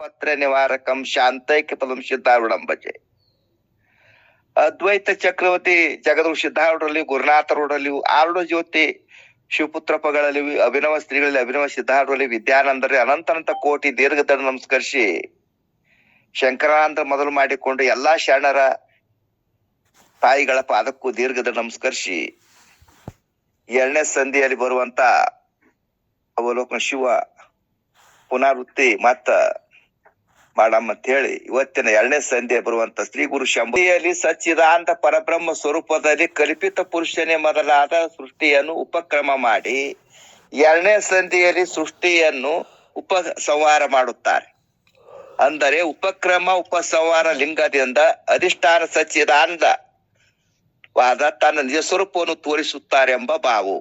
ಪತ್ರ ನಿವಾರಕಂ ಶಾಂತೈಕ್ಯ ಪದಂ ಸಿದ್ಧಾರೂಢಂ ಭಜೆ. ಅದ್ವೈತ ಚಕ್ರವರ್ತಿ ಜಗದ್ಗುರು ಸಿದ್ಧಾರೂಢರಲ್ಲಿ, ಗುರುನಾಥರೂಢರಲ್ಲಿ, ಆರುಢ ಜ್ಯೋತಿ ಶಿವಪುತ್ರಪ್ಪಗಳಲ್ಲಿ, ಅಭಿನವ ಸ್ತ್ರೀಗಳಲ್ಲಿ, ಅಭಿನವ ಸಿದ್ಧಾರೂಢರಲ್ಲಿ, ವಿದ್ಯಾನಂದರಲ್ಲಿ ಅನಂತ ಕೋಟಿ ದೀರ್ಘದಂಡ ನಮಸ್ಕರಿಸಿ ಶಂಕರಾನಂದ ಮೊದಲು ಮಾಡಿಕೊಂಡು ಎಲ್ಲಾ ಶರಣರ ತಾಯಿಗಳ ಪಾದಕ್ಕೂ ದೀರ್ಘದಂಡ ನಮಸ್ಕರಿಸಿ ಎರಡನೇ ಸಂಧಿಯಲ್ಲಿ ಬರುವಂತ ಅವಲೋಕನ ಶಿವ ಪುನರಾವೃತ್ತಿ ಮತ್ತ ಮಾಡಮ್ಮ ಅಂತ ಹೇಳಿ ಇವತ್ತಿನ ಎರಡನೇ ಸಂಧಿ ಬರುವಂತ ಶ್ರೀ ಗುರು ಶಂಭುಯಲ್ಲಿ ಸಚ್ಚಿದಾನಂದ ಪರಬ್ರಹ್ಮ ಸ್ವರೂಪದಲ್ಲಿ ಕಲ್ಪಿತ ಪುರುಷನೇ ಮೊದಲಾದ ಸೃಷ್ಟಿಯನ್ನು ಉಪಕ್ರಮ ಮಾಡಿ ಎರಡನೇ ಸಂಧಿಯಲ್ಲಿ ಸೃಷ್ಟಿಯನ್ನು ಉಪಸಂಹಾರ ಮಾಡುತ್ತಾರೆ. ಅಂದರೆ ಉಪಕ್ರಮ ಉಪಸಂಹಾರ ಲಿಂಗದಿಂದ ಅಧಿಷ್ಠಾನ ಸಚ್ಚಿದಾನಂದವಾದ ತನ್ನ ನಿಜ ಸ್ವರೂಪವನ್ನು ತೋರಿಸುತ್ತಾರೆ ಎಂಬ ಭಾವು.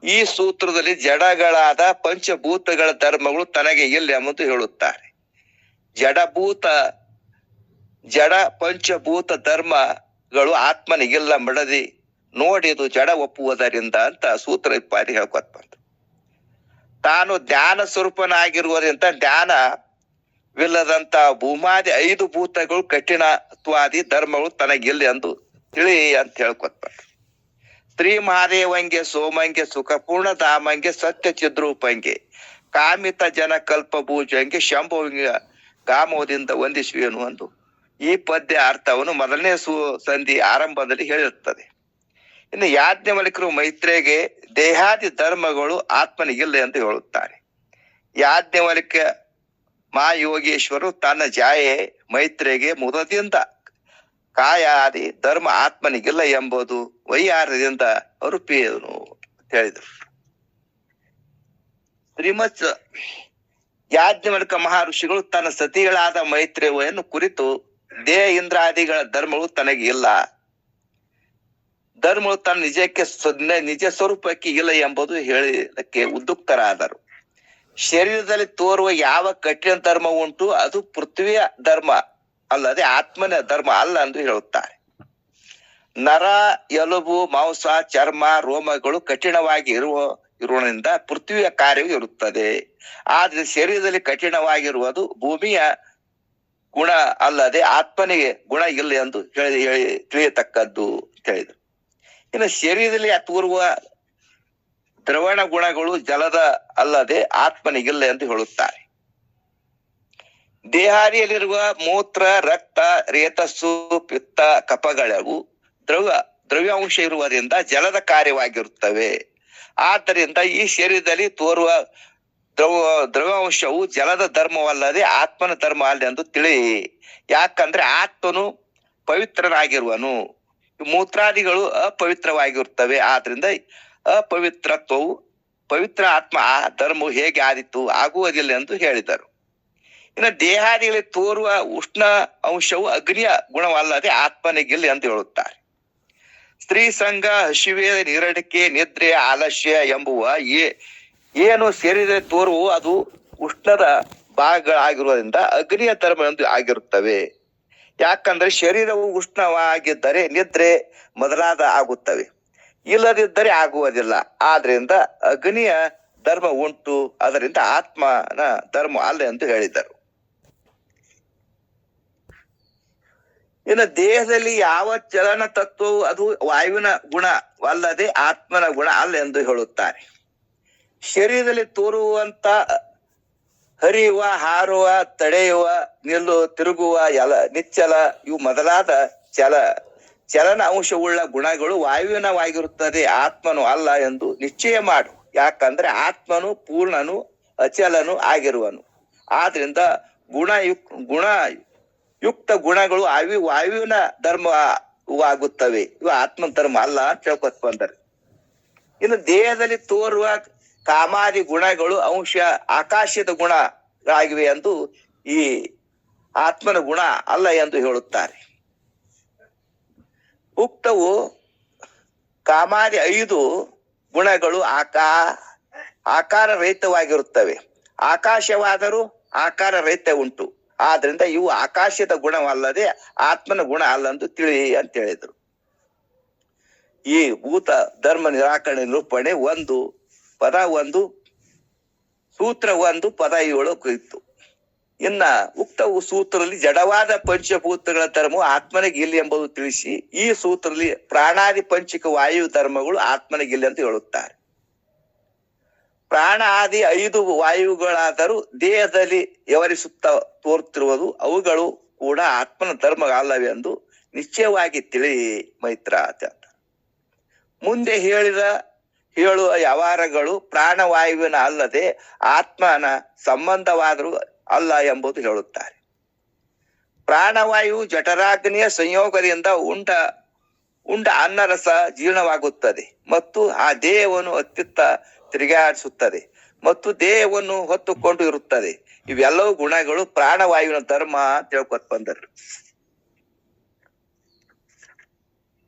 ಈ ಸೂತ್ರದಲ್ಲಿ ಜಡಗಳಾದ ಪಂಚಭೂತಗಳ ಧರ್ಮಗಳು ತನಗೆ ಇಲ್ಲ ಎಂಬುದು ಹೇಳುತ್ತಾರೆ. ಜಡ ಪಂಚಭೂತ ಧರ್ಮಗಳು ಆತ್ಮನಿಗಿಲ್ಲ ಮಡದಿ ನೋಡಿದು ಜಡ ಒಪ್ಪುವುದರಿಂದ ಅಂತ ಸೂತ್ರ ಇಪ್ಪಾದಿ ಹೇಳ್ಕೊತ ಬಂತು. ತಾನು ಜ್ಞಾನ ಸ್ವರೂಪನಾಗಿರುವುದರಿಂದ ಜ್ಞಾನವಿಲ್ಲದಂತ ಭೂಮಾದಿ 5 ಭೂತಗಳು ಕಠಿಣತ್ವಾದಿ ಧರ್ಮಗಳು ತನಗಿಲ್ಲ ಎಂದು ತಿಳಿ ಅಂತ ಹೇಳ್ಕೊತ ಬಂತು. ಸ್ತ್ರೀ ಮಹಾದೇವಂಗೆ ಸೋಮಂಗೆ ಸುಖಪೂರ್ಣ ಧಾಮಂಗೆ ಸತ್ಯ ಚಿದ್ರೂಪಂಗೆ ಕಾಮಿತ ಜನ ಕಲ್ಪ ಭೂಜಂಗೆ ಶಂಭುವಿಂಗ ಗಾಮೋದಿಂದ ವಂದಿಸುವೆನು ಎಂದು ಈ ಪದ್ಯ ಅರ್ಥವನ್ನು ಮೊದಲನೇ ಸಂಧಿ ಆರಂಭದಲ್ಲಿ ಹೇಳಿರುತ್ತದೆ. ಇನ್ನು ಯಾಜ್ಞವಲ್ಕ್ಯರು ಮೈತ್ರೇಗೆ ದೇಹಾದಿ ಧರ್ಮಗಳು ಆತ್ಮನಿಗಿಲ್ಲ ಎಂದು ಹೇಳುತ್ತಾರೆ. ಯಾಜ್ಞವಲ್ಕ್ಯ ಮಹಾಯೋಗೇಶ್ವರು ತನ್ನ ಜಾಯೆ ಮೈತ್ರೇಗೆ ಮುದದಿಂದ ಕಾಯಾದಿ ಧರ್ಮ ಆತ್ಮನಿಗಿಲ್ಲ ಎಂಬುದು ವೈಯಾರದಿಂದ ಅರುಪಿಯನು ಅಂತ ಹೇಳಿದರು. ಶ್ರೀಮತ್ ಯಾಜ್ಞವಲ್ಕ್ಯ ಮಹರ್ಷಿಗಳು ತನ್ನ ಸತಿಗಳಾದ ಮೈತ್ರೇಯನ್ನು ಕುರಿತು ದೇಹ ಇಂದ್ರಾದಿಗಳ ಧರ್ಮಗಳು ತನಗೆ ಇಲ್ಲ, ಧರ್ಮಗಳು ತನ್ನ ನಿಜ ಸ್ವರೂಪಕ್ಕೆ ಇಲ್ಲ ಎಂಬುದು ಹೇಳಲಿಕ್ಕೆ ಉದ್ಯುಕ್ತರಾದರು. ಶರೀರದಲ್ಲಿ ತೋರುವ ಯಾವ ಕಠಿಣ ಧರ್ಮ ಉಂಟು ಅದು ಪೃಥ್ವಿಯ ಧರ್ಮ ಅಲ್ಲದೆ ಆತ್ಮನ ಧರ್ಮ ಅಲ್ಲ ಎಂದು ಹೇಳುತ್ತಾರೆ. ನರ, ಎಲುಬು, ಮಾಂಸ, ಚರ್ಮ, ರೋಮಗಳು ಕಠಿಣವಾಗಿ ಇರುವುದರಿಂದ ಪೃಥ್ವಿಯ ಕಾರ್ಯವೂ ಇರುತ್ತದೆ. ಆದ್ರೆ ಶರೀರದಲ್ಲಿ ಕಠಿಣವಾಗಿರುವುದು ಭೂಮಿಯ ಗುಣ ಅಲ್ಲದೆ ಆತ್ಮನಿಗೆ ಗುಣ ಇಲ್ಲ ಎಂದು ತಿಳಿಯತಕ್ಕದ್ದು ಅಂತ ಹೇಳಿದ್ರು. ಇನ್ನು ಶರೀರದಲ್ಲಿ ತೋರುವ ದ್ರವಣ ಗುಣಗಳು ಜಲದ ಅಲ್ಲದೆ ಆತ್ಮನಿಗಿಲ್ಲ ಎಂದು ಹೇಳುತ್ತಾರೆ. ದೇಹಾದಿಯಲ್ಲಿರುವ ಮೂತ್ರ, ರಕ್ತ, ರೇತಸ್ಸು, ಪಿತ್ತ, ಕಫಗಳೆವು ದ್ರವ್ಯಾಂಶ ಇರುವುದರಿಂದ ಜಲದ ಕಾರ್ಯವಾಗಿರುತ್ತವೆ. ಆದ್ದರಿಂದ ಈ ಶರೀರದಲ್ಲಿ ತೋರುವ ದ್ರವ್ಯಾಂಶವು ಜಲದ ಧರ್ಮವಲ್ಲದೆ ಆತ್ಮನ ಧರ್ಮ ಅಲ್ಲ ಎಂದು ತಿಳಿ. ಯಾಕಂದ್ರೆ ಆತ್ಮನು ಪವಿತ್ರನಾಗಿರುವನು, ಮೂತ್ರಾದಿಗಳು ಅಪವಿತ್ರವಾಗಿರುತ್ತವೆ. ಆದ್ರಿಂದ ಅಪವಿತ್ರತ್ವವು ಪವಿತ್ರ ಆತ್ಮ ಧರ್ಮವು ಹೇಗೆ ಆದಿತ್ತು ಆಗುವುದಿಲ್ಲ ಎಂದು ಹೇಳಿದರು. ಇನ್ನು ದೇಹಾದಿಗಳಿಗೆ ತೋರುವ ಉಷ್ಣ ಅಂಶವು ಅಗ್ನಿಯ ಗುಣವಲ್ಲದೆ ಆತ್ಮನಿಗಿಲ್ಲ ಎಂದು ಹೇಳುತ್ತಾರೆ. ಸ್ತ್ರೀ ಸಂಘ, ಹಸಿವೆ, ನೀರಡಿಕೆ, ನಿದ್ರೆ, ಆಲಸ್ಯ ಎಂಬುವ ಏನು ಸೇರಿದ ತೋರುವು ಅದು ಉಷ್ಣದ ಭಾಗಗಳಾಗಿರುವುದರಿಂದ ಅಗ್ನಿಯ ಧರ್ಮ ಎಂದು ಆಗಿರುತ್ತವೆ. ಯಾಕಂದ್ರೆ ಶರೀರವು ಉಷ್ಣವಾಗಿದ್ದರೆ ನಿದ್ರೆ ಮೊದಲಾದ ಆಗುತ್ತವೆ, ಇಲ್ಲದಿದ್ದರೆ ಆಗುವುದಿಲ್ಲ. ಆದ್ರಿಂದ ಅಗ್ನಿಯ ಧರ್ಮ ಉಂಟು, ಅದರಿಂದ ಆತ್ಮನ ಧರ್ಮ ಅಲ್ಲ ಎಂದು ಹೇಳಿದರು. ಇನ್ನು ದೇಹದಲ್ಲಿ ಯಾವ ಚಲನ ತತ್ವವು ಅದು ವಾಯುವಿನ ಗುಣವಲ್ಲದೆ ಆತ್ಮನ ಗುಣ ಅಲ್ಲ ಎಂದು ಹೇಳುತ್ತಾರೆ. ಶರೀರದಲ್ಲಿ ತೋರುವಂತ ಹರಿಯುವ, ಹಾರುವ, ತಡೆಯುವ, ತಿರುಗುವ, ನಿಚ್ಚಲ ಇವು ಮೊದಲಾದ ಚಲನ ಅಂಶವುಳ್ಳ ಗುಣಗಳು ವಾಯುವಿನವಾಗಿರುತ್ತದೆ, ಆತ್ಮನು ಅಲ್ಲ ಎಂದು ನಿಶ್ಚಯ ಮಾಡು. ಯಾಕಂದ್ರೆ ಆತ್ಮನು ಪೂರ್ಣನು ಅಚಲನು ಆಗಿರುವನು. ಆದ್ರಿಂದ ಗುಣಯುಕ್ತ ಗುಣಗಳು ವಾಯುವಿನ ಧರ್ಮ ಆಗುತ್ತವೆ, ಇವು ಆತ್ಮನ ಧರ್ಮ ಅಲ್ಲ ಅಂತ ಹೇಳ್ಕೊತ್ ಬಂದರು. ಇನ್ನು ದೇಹದಲ್ಲಿ ತೋರುವ ಕಾಮಾದಿ ಗುಣಗಳು ಅಂಶ ಆಕಾಶದ ಗುಣಗಳಾಗಿವೆ ಎಂದು ಈ ಆತ್ಮನ ಗುಣ ಅಲ್ಲ ಎಂದು ಹೇಳುತ್ತಾರೆ. ಉಕ್ತವು ಕಾಮಾದಿ 5 ಗುಣಗಳು ಆಕಾರ ರಹಿತವಾಗಿರುತ್ತವೆ. ಆಕಾಶವಾದರೂ ಆಕಾರ ರಹಿತ ಉಂಟು. ಆದ್ರಿಂದ ಇವು ಆಕಾಶದ ಗುಣವಲ್ಲದೆ ಆತ್ಮನ ಗುಣ ಅಲ್ಲ ಎಂದು ತಿಳಿ ಅಂತ ಹೇಳಿದ್ರು. ಈ ಭೂತ ಧರ್ಮ ನಿರಾಕರಣೆ ನಿರೂಪಣೆ 1 ಪದ 1 ಸೂತ್ರ 1 ಪದ 7 ಇತ್ತು. ಇನ್ನ ಉಕ್ತ ಸೂತ್ರದಲ್ಲಿ ಜಡವಾದ ಪಂಚಭೂತಗಳ ಧರ್ಮವು ಆತ್ಮನಿಗೆ ಇಲ್ಲಿ ಎಂಬುದು ತಿಳಿಸಿ ಈ ಸೂತ್ರದಲ್ಲಿ ಪ್ರಾಣಾದಿ ಪಂಚಿಕ ವಾಯು ಧರ್ಮಗಳು ಆತ್ಮನಿಗೆ ಇಲ್ಲಿ ಅಂತ ಹೇಳುತ್ತಾರೆ. ಪ್ರಾಣ ಆದಿ 5 ವಾಯುಗಳಾದರೂ ದೇಹದಲ್ಲಿ ವ್ಯವಹರಿಸುತ್ತಾ ತೋರುತ್ತಿರುವುದು ಅವುಗಳು ಕೂಡ ಆತ್ಮನ ಧರ್ಮ ಅಲ್ಲವೆಂದು ನಿಶ್ಚಯವಾಗಿ ತಿಳಿ ಮೈತ್ರ ಅಂತ. ಮುಂದೆ ಹೇಳುವ ವ್ಯವಹಾರಗಳು ಪ್ರಾಣವಾಯುವಿನ ಅಲ್ಲದೆ ಆತ್ಮನ ಸಂಬಂಧವಾದರೂ ಅಲ್ಲ ಎಂಬುದು ಹೇಳುತ್ತಾರೆ. ಪ್ರಾಣವಾಯು ಜಠರಾಗ್ನಿಯ ಸಂಯೋಗದಿಂದ ಉಂಡ ಅನ್ನರಸ ಜೀರ್ಣವಾಗುತ್ತದೆ ಮತ್ತು ಆ ದೇಹವನ್ನು ಅತ್ತಿತ್ತ ತಿರುಗಾಡಿಸುತ್ತದೆ ಮತ್ತು ದೇಹವನ್ನು ಹೊತ್ತುಕೊಂಡು ಇರುತ್ತದೆ. ಇವೆಲ್ಲವೂ ಗುಣಗಳು ಪ್ರಾಣವಾಯುವಿನ ಧರ್ಮ ಅಂತ ಹೇಳ್ಕೊತ್ ಬಂದರು.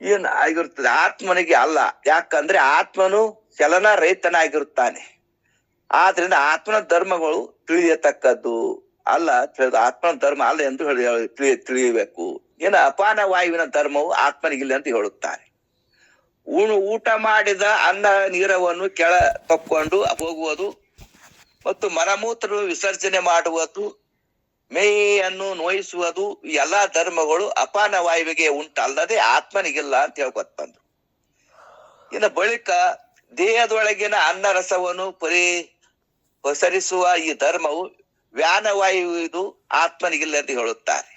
ಏನ್ ಆಗಿರುತ್ತದೆ? ಆತ್ಮನಿಗೆ ಅಲ್ಲ. ಯಾಕಂದ್ರೆ ಆತ್ಮನು ಚಲನ ರಹಿತನಾಗಿರುತ್ತಾನೆ. ಆದ್ರಿಂದ ಆತ್ಮನ ಧರ್ಮಗಳು ತಿಳಿಯತಕ್ಕದ್ದು ಅಲ್ಲ. ಆತ್ಮನ ಧರ್ಮ ಅಲ್ಲ ಎಂದು ತಿಳಿಯಬೇಕು. ಅಪಾನ ವಾಯುವಿನ ಧರ್ಮವು ಆತ್ಮನಿಗಿಲ್ಲ ಅಂತ ಹೇಳುತ್ತಾರೆ. ಊಟ ಮಾಡಿದ ಅನ್ನ ನೀರವನ್ನು ಕೆಳ ತಕ್ಕೊಂಡು ಹೋಗುವುದು ಮತ್ತು ಮಲಮೂತ್ರ ವಿಸರ್ಜನೆ ಮಾಡುವುದು, ಮೇಯನ್ನು ನೋಯಿಸುವುದು, ಎಲ್ಲಾ ಧರ್ಮಗಳು ಅಪಾನ ವಾಯುವಿಗೆ ಉಂಟಲ್ಲದೆ ಆತ್ಮನಿಗಿಲ್ಲ ಅಂತ ಹೇಳ್ಕೊತ್ ಬಂದ್ರು. ಬಳಿಕ ದೇಹದೊಳಗಿನ ಅನ್ನ ರಸವನ್ನು ಪಸರಿಸುವ ಈ ಧರ್ಮವು ವ್ಯಾನವಾಯು, ಇದು ಆತ್ಮನಿಗಿಲ್ಲ ಅಂತ ಹೇಳುತ್ತಾರೆ.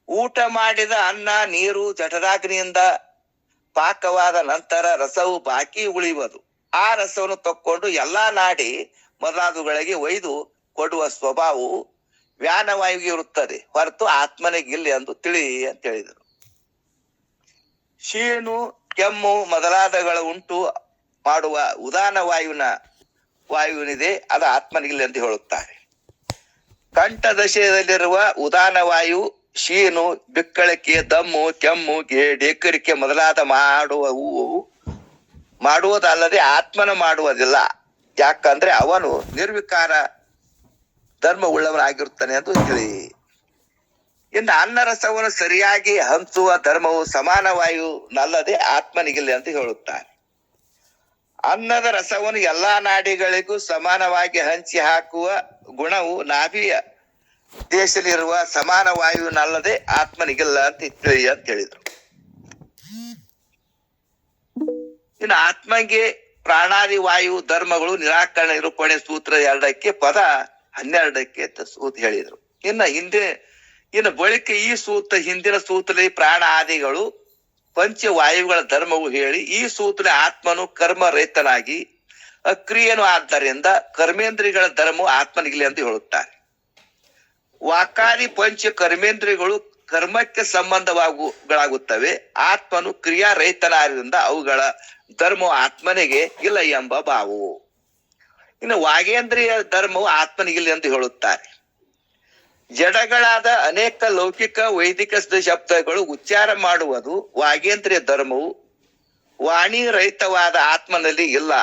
ಊಟ ಮಾಡಿದ ಅನ್ನ ನೀರು ಜಠರಾಗ್ನಿಯಿಂದ ಪಾಕವಾದ ನಂತರ ರಸವು ಬಾಕಿ ಉಳಿಯುವುದು. ಆ ರಸವನ್ನು ತಕ್ಕೊಂಡು ಎಲ್ಲಾ ನಾಡಿ ಮೊದಲಾದವುಗಳಿಗೆ ಒಯ್ದು ಕೊಡುವ ಸ್ವಭಾವವು ವ್ಯಾನವಾಯುವಿಗೆ ಇರುತ್ತದೆ, ಹೊರತು ಆತ್ಮನಿಗಿಲ್ಲ ಎಂದು ತಿಳಿ ಅಂತ ಹೇಳಿದರು. ಶೀನು ಕೆಮ್ಮು ಮೊದಲಾದಗಳ ಉಂಟು ಮಾಡುವ ಉದಾನ ವಾಯುವಿನಿದೆ, ಅದು ಆತ್ಮನಿಗಿಲ್ಲ ಅಂತ ಹೇಳುತ್ತಾರೆ. ಕಂಠದಶೆಯಲ್ಲಿರುವ ಉದಾನ ವಾಯು ಶೀನು, ಬಿಕ್ಕಳಿಕೆ, ದಮ್ಮು, ಕೆಮ್ಮು, ಡೇಕರಿಕೆ ಮೊದಲಾದ ಮಾಡುವುದಲ್ಲದೆ ಆತ್ಮನ ಮಾಡುವುದಿಲ್ಲ. ಯಾಕಂದ್ರೆ ಅವನು ನಿರ್ವಿಕಾರ ಧರ್ಮ ಉಳ್ಳವನಾಗಿರುತ್ತಾನೆ ಎಂದು ಹೇಳಿ. ಅನ್ನರಸವನ್ನು ಸರಿಯಾಗಿ ಹಂಚುವ ಧರ್ಮವು ಸಮಾನ ವಾಯುನಲ್ಲದೆ ಆತ್ಮನಿಗಿಲ್ಲ ಅಂತ ಹೇಳುತ್ತಾರೆ. ಅನ್ನದ ರಸವನ್ನು ಎಲ್ಲಾ ನಾಡಿಗಳಿಗೂ ಸಮಾನವಾಗಿ ಹಂಚಿ ಹಾಕುವ ಗುಣವು ನಾಭಿಯ ದೇಶದಲ್ಲಿರುವ ಸಮಾನ ವಾಯುವಿನಲ್ಲದೆ ಆತ್ಮನಿಗಿಲ್ಲ ಅಂತ ಹೇಳಿದ್ರು. ಆತ್ಮಗೆ ಪ್ರಾಣಾದಿ ವಾಯು ಧರ್ಮಗಳು ನಿರಾಕರಣೆ ನಿರೂಪಣೆ ಸೂತ್ರ 2ಕ್ಕೆ ಪದ 12ಕ್ಕೆ ಸೂತ್ರ ಹೇಳಿದ್ರು. ಬಳಿಕ ಈ ಹಿಂದಿನ ಸೂತ್ರದಲ್ಲಿ ಪ್ರಾಣ ಆದಿಗಳು ಪಂಚವಾಯುಗಳ ಧರ್ಮವು ಹೇಳಿ ಈ ಸೂತ್ರ ಆತ್ಮನು ಕರ್ಮ ರಹಿತನಾಗಿ ಅಕ್ರಿಯನು ಆದ್ದರಿಂದ ಕರ್ಮೇಂದ್ರಿಯಗಳ ಧರ್ಮವು ಆತ್ಮನಿಗಿಲ್ಲ ಅಂತ ಹೇಳುತ್ತಾರೆ. ವಾಕಾದಿ ಪಂಚ ಕರ್ಮೇಂದ್ರಿಯಗಳು ಕರ್ಮಕ್ಕೆ ಸಂಬಂಧಗಳಾಗುತ್ತವೆ. ಆತ್ಮನು ಕ್ರಿಯಾರಹಿತನಾದ್ರಿಂದ ಅವುಗಳ ಧರ್ಮವು ಆತ್ಮನಿಗೆ ಇಲ್ಲ ಎಂಬ ಭಾವವು. ವಾಗೇಂದ್ರಿಯ ಧರ್ಮವು ಆತ್ಮನಿಗಿಲ್ಲ ಎಂದು ಹೇಳುತ್ತಾರೆ. ಜಡಗಳಾದ ಅನೇಕ ಲೌಕಿಕ ವೈದಿಕ ಶಬ್ದಗಳು ಉಚ್ಚಾರ ಮಾಡುವುದು ವಾಗೇಂದ್ರಿಯ ಧರ್ಮವು ವಾಣಿ ರಹಿತವಾದ ಆತ್ಮನಲ್ಲಿ ಇಲ್ಲ.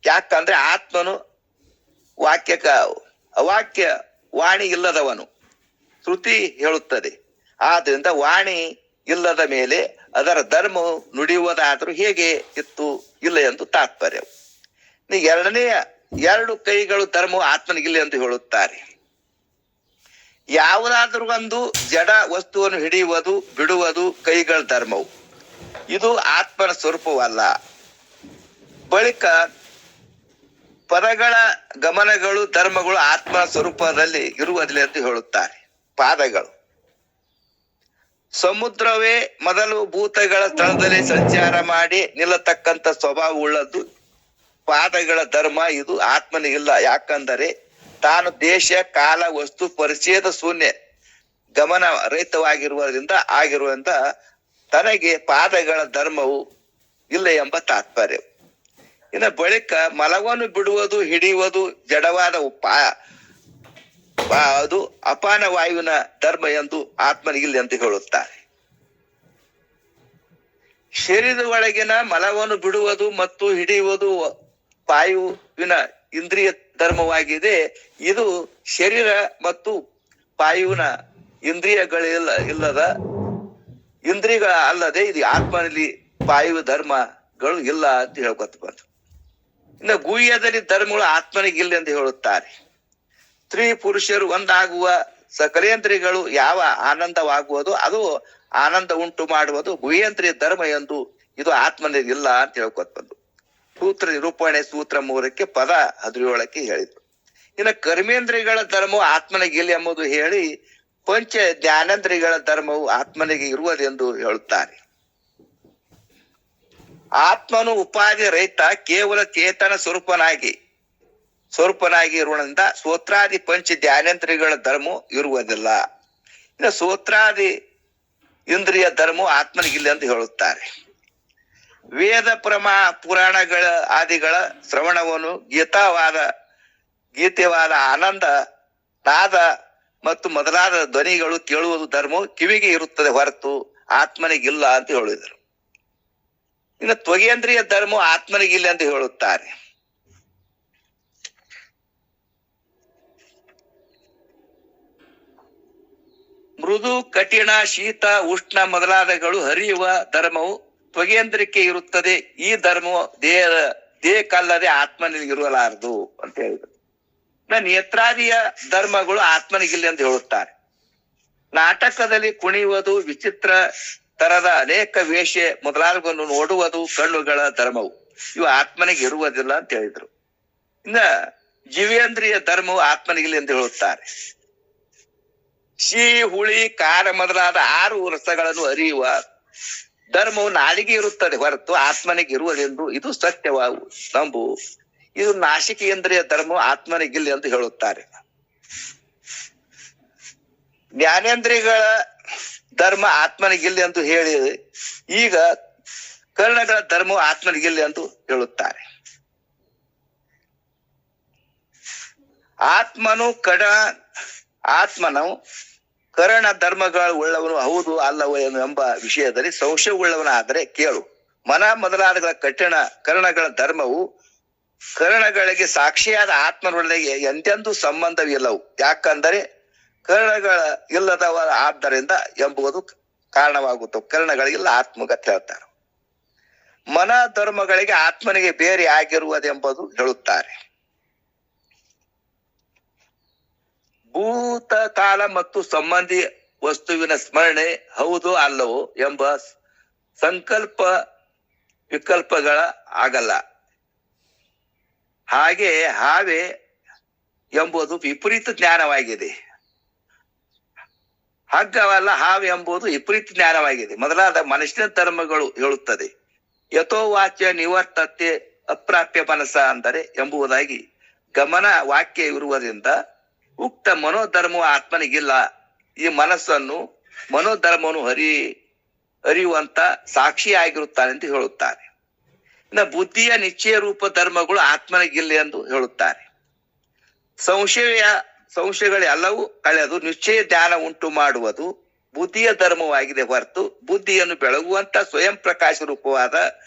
ಯಾಕಂದ್ರೆ ಆತ್ಮನು ಅವಾಕ್ಯ ವಾಣಿ ಇಲ್ಲದವನು, ಶ್ರುತಿ ಹೇಳುತ್ತದೆ. ಆದ್ರಿಂದ ವಾಣಿ ಇಲ್ಲದ ಮೇಲೆ ಅದರ ಧರ್ಮವು ನುಡಿಯುವುದಾದ್ರೂ ಹೇಗೆ ಇತ್ತು ಇಲ್ಲ ಎಂದು ತಾತ್ಪರ್ಯ. ಎರಡನೆಯ 2 ಕೈಗಳು ಧರ್ಮವು ಆತ್ಮನಿಗಿಲ್ಲ ಎಂದು ಹೇಳುತ್ತಾರೆ. ಯಾವುದಾದ್ರೂ ಒಂದು ಜಡ ವಸ್ತುವನ್ನು ಹಿಡಿಯುವುದು ಬಿಡುವುದು ಕೈಗಳ ಧರ್ಮವು, ಇದು ಆತ್ಮನ ಸ್ವರೂಪವಲ್ಲ. ಬಳಿಕ ಪದಗಳ ಗಮನಗಳು ಧರ್ಮಗಳು ಆತ್ಮನ ಸ್ವರೂಪದಲ್ಲಿ ಇರುವುದಿಲ್ಲ ಎಂದು ಹೇಳುತ್ತಾರೆ. ಪಾದಗಳು ಸಮುದ್ರವೇ ಮೊದಲು ಭೂತಗಳ ಸ್ಥಳದಲ್ಲಿ ಸಂಚಾರ ಮಾಡಿ ನಿಲ್ಲತಕ್ಕಂತ ಸ್ವಭಾವ ಉಳ್ಳದ್ದು ಪಾದಗಳ ಧರ್ಮ, ಇದು ಆತ್ಮನಿಗಿಲ್ಲ. ಯಾಕಂದರೆ ತಾನು ದೇಶ ಕಾಲ ವಸ್ತು ಪರಿಚಯದ ಶೂನ್ಯ ಗಮನ ರಹಿತವಾಗಿರುವುದರಿಂದ ತನಗೆ ಪಾದಗಳ ಧರ್ಮವು ಇಲ್ಲ ಎಂಬ ತಾತ್ಪರ್ಯ. ಬಳಿಕ ಮಲವನ್ನು ಬಿಡುವುದು ಹಿಡಿಯುವುದು ಜಡವಾದ ಅದು ಅಪಾನ ವಾಯುವಿನ ಧರ್ಮ ಎಂದು ಆತ್ಮನಿಗಿಲ್ಲ ಎಂದು ಹೇಳುತ್ತಾರೆ. ಶರೀರದ ಒಳಗಿನ ಮಲವನ್ನು ಬಿಡುವುದು ಮತ್ತು ಹಿಡಿಯುವುದು ವಾಯುವಿನ ಇಂದ್ರಿಯ ಧರ್ಮವಾಗಿದೆ. ಇದು ಶರೀರ ಮತ್ತು ವಾಯುವಿನ ಇಂದ್ರಿಯಗಳ ಅಲ್ಲದೆ ಇದು ಆತ್ಮನಲ್ಲಿ ವಾಯು ಧರ್ಮಗಳು ಇಲ್ಲ ಅಂತ ಹೇಳ್ಕೊತ ಬಂತು. ಗುಹ್ಯದಲ್ಲಿ ಧರ್ಮಗಳು ಆತ್ಮನಿಗಿಲ್ಲ ಎಂದು ಹೇಳುತ್ತಾರೆ. ಸ್ತ್ರೀ ಪುರುಷರು ಒಂದಾಗುವ ಸಕಲೇಂದ್ರಿಯಗಳು ಯಾವ ಆನಂದವಾಗುವುದು ಅದು ಆನಂದ ಉಂಟು ಮಾಡುವುದು ಗುಹೇಂದ್ರಿಯ ಧರ್ಮ ಎಂದು ಇದು ಆತ್ಮನಿಗಿಲ್ಲ ಅಂತ ಹೇಳ್ಕೊತ ಬಂದು ಸೂತ್ರ ನಿರೂಪಣೆ ಸೂತ್ರ 3 ಪದ 17 ಹೇಳಿದ್ರು. ಇನ್ನು ಕರ್ಮೇಂದ್ರಿಯಗಳ ಧರ್ಮವು ಆತ್ಮನಿಗಿಲ್ಲ ಎಂಬುದು ಹೇಳಿ ಪಂಚ ಜ್ಞಾನೇಂದ್ರಿಯಗಳ ಧರ್ಮವು ಆತ್ಮನಿಗೆ ಇರುವುದೆಂದು ಹೇಳುತ್ತಾರೆ. ಆತ್ಮನು ಉಪಾಧಿ ರಹಿತ ಕೇವಲ ಚೇತನ ಸ್ವರೂಪನಾಗಿ ಇರುವುದರಿಂದ ಸ್ತೋತ್ರಾದಿ ಪಂಚ ಜ್ಞಾನೇಂದ್ರಿಯಗಳ ಧರ್ಮ ಇರುವುದಿಲ್ಲ. ಇನ್ನು ಸ್ತೋತ್ರಾದಿ ಇಂದ್ರಿಯ ಧರ್ಮವು ಆತ್ಮನಿಗಿಲ್ಲ ಎಂದು ಹೇಳುತ್ತಾರೆ. ವೇದ ಪುರಾಣಗಳ ಆದಿಗಳ ಶ್ರವಣವನ್ನು ಗೀತೆವಾದ ಆನಂದ ನಾದ ಮತ್ತು ಮೊದಲಾದ ಧ್ವನಿಗಳು ಕೇಳುವುದು ಧರ್ಮವು ಕಿವಿಗೆ ಇರುತ್ತದೆ ಹೊರತು ಆತ್ಮನಿಗಿಲ್ಲ ಅಂತ ಹೇಳಿದರು. ಇನ್ನು ತ್ವಗೇಂದ್ರಿಯ ಧರ್ಮ ಆತ್ಮನಿಗಿಲ್ಲ ಎಂದು ಹೇಳುತ್ತಾರೆ. ಮೃದು ಕಠಿಣ ಶೀತ ಉಷ್ಣ ಮೊದಲಾದಗಳು ಹರಿಯುವ ಧರ್ಮವು ತ್ವಗೇಂದ್ರಿಯಕ್ಕೆ ಇರುತ್ತದೆ. ಈ ಧರ್ಮವು ದೇಹಕ್ಕಲ್ಲದೆ ಆತ್ಮನಿಗಿರಲಾರದು ಅಂತ ಹೇಳಿದರು. ನೇತ್ರಾದಿಯ ಧರ್ಮಗಳು ಆತ್ಮನಿಗಿಲ್ಲ ಎಂದು ಹೇಳುತ್ತಾರೆ. ನಾಟಕದಲ್ಲಿ ಕುಣಿಯುವುದು ವಿಚಿತ್ರ ತರದ ಅನೇಕ ವೇಷ ಮೊದಲಾದವನ್ನು ನೋಡುವುದು ಕಣ್ಣುಗಳ ಧರ್ಮವು ಇವು ಆತ್ಮನಿಗೆ ಇರುವುದಿಲ್ಲ ಅಂತ ಹೇಳಿದ್ರು. ಇನ್ನ ಜೀವೇಂದ್ರಿಯ ಧರ್ಮವು ಆತ್ಮನಿಗಿಲ್ಲ ಎಂದು ಹೇಳುತ್ತಾರೆ. ಸಿಹಿ ಹುಳಿ ಖಾರ ಮೊದಲಾದ 6 ರಸಗಳನ್ನು ಅರಿಯುವ ಧರ್ಮವು ನಾಲಿಗೆ ಇರುತ್ತದೆ ಹೊರತು ಆತ್ಮನಿಗೆ ಇರುವುದೆಂದು ಇದು ಸತ್ಯವಾವು ನಂಬು. ಇದು ನಾಸಿಕೇಂದ್ರಿಯ ಧರ್ಮ ಆತ್ಮನಿಗಿಲ್ಲ ಎಂದು ಹೇಳುತ್ತಾರೆ. ಜ್ಞಾನೇಂದ್ರಿಯಗಳ ಧರ್ಮ ಆತ್ಮನಿಗಿಲ್ಲ ಎಂದು ಹೇಳಿ ಈಗ ಕರ್ಣಗಳ ಧರ್ಮ ಆತ್ಮನಿಗಿಲ್ಲ ಎಂದು ಹೇಳುತ್ತಾರೆ. ಆತ್ಮನು ಕರ್ಣ ಧರ್ಮಗಳು ಉಳ್ಳವನು ಹೌದು ಅಲ್ಲವೋ ಎಂಬ ವಿಷಯದಲ್ಲಿ ಸಂಶಯ ಉಳ್ಳವನಾದರೆ ಕೇಳು. ಮನ ಮೊದಲಾದ ಕರ್ಣಗಳ ಧರ್ಮವು ಕರ್ಣಗಳಿಗೆ ಸಾಕ್ಷಿಯಾದ ಆತ್ಮನೊಳಗೆ ಎಂದೆಂದೂ ಸಂಬಂಧವಿಲ್ಲವು. ಯಾಕಂದರೆ ಕರ್ಣಗಳ ಇಲ್ಲದವ ಆದ್ದರಿಂದ ಎಂಬುದು ಕಾರಣವಾಗುತ್ತವೆ. ಕರ್ಣಗಳಿಲ್ಲ ಆತ್ಮಗತ ಹೇಳ್ತಾರೆ. ಮನ ಧರ್ಮಗಳಿಗೆ ಆತ್ಮನಿಗೆ ಬೇರೆ ಆಗಿರುವುದೆಂಬುದು ಹೇಳುತ್ತಾರೆ. ಭೂತ ಕಾಲ ಮತ್ತು ಸಂಬಂಧಿ ವಸ್ತುವಿನ ಸ್ಮರಣೆ ಹೌದು ಅಲ್ಲವೋ ಎಂಬ ಸಂಕಲ್ಪ ವಿಕಲ್ಪಗಳ ಆಗಲ್ಲ. ಹಾಗೆ ಹಾವೆ ಎಂಬುದು ವಿಪರೀತ ಜ್ಞಾನವಾಗಿದೆ. ಹಗ್ಗವಲ್ಲ ಹಾವೆ ಎಂಬುದು ವಿಪರೀತ ಜ್ಞಾನವಾಗಿದೆ ಮೊದಲಾದ ಮನಸ್ಸಿನ ಧರ್ಮಗಳು ಹೇಳುತ್ತದೆ. ಯಥೋವಾಚ್ಯ ನಿವರ್ತತೆ ಅಪ್ರಾಪ್ಯ ಮನಸ್ಸ ಅಂದರೆ ಎಂಬುದಾಗಿ ಗಮನ ವಾಕ್ಯ ಇರುವುದರಿಂದ ಉಕ್ತ ಮನೋಧರ್ಮವು ಆತ್ಮನಿಗಿಲ್ಲ. ಈ ಮನೋಧರ್ಮವನ್ನು ಅರಿಯುವಂತ ಸಾಕ್ಷಿಯಾಗಿರುತ್ತಾನೆ ಅಂತ ಹೇಳುತ್ತಾರೆ. ಇನ್ನು ಬುದ್ಧಿಯ ನಿಶ್ಚಯ ರೂಪ ಧರ್ಮಗಳು ಆತ್ಮನಿಗಿಲ್ಲ ಎಂದು ಹೇಳುತ್ತಾರೆ. ಸಂಶಯಗಳೆಲ್ಲವೂ ಕಳೆದು ನಿಶ್ಚಯ ಜ್ಞಾನ ಉಂಟು ಮಾಡುವುದು ಬುದ್ಧಿಯ ಧರ್ಮವಾಗಿದೆ ಹೊರತು ಬುದ್ಧಿಯನ್ನು ಬೆಳಗುವಂತ ಸ್ವಯಂ ಪ್ರಕಾಶ ರೂಪವಾದ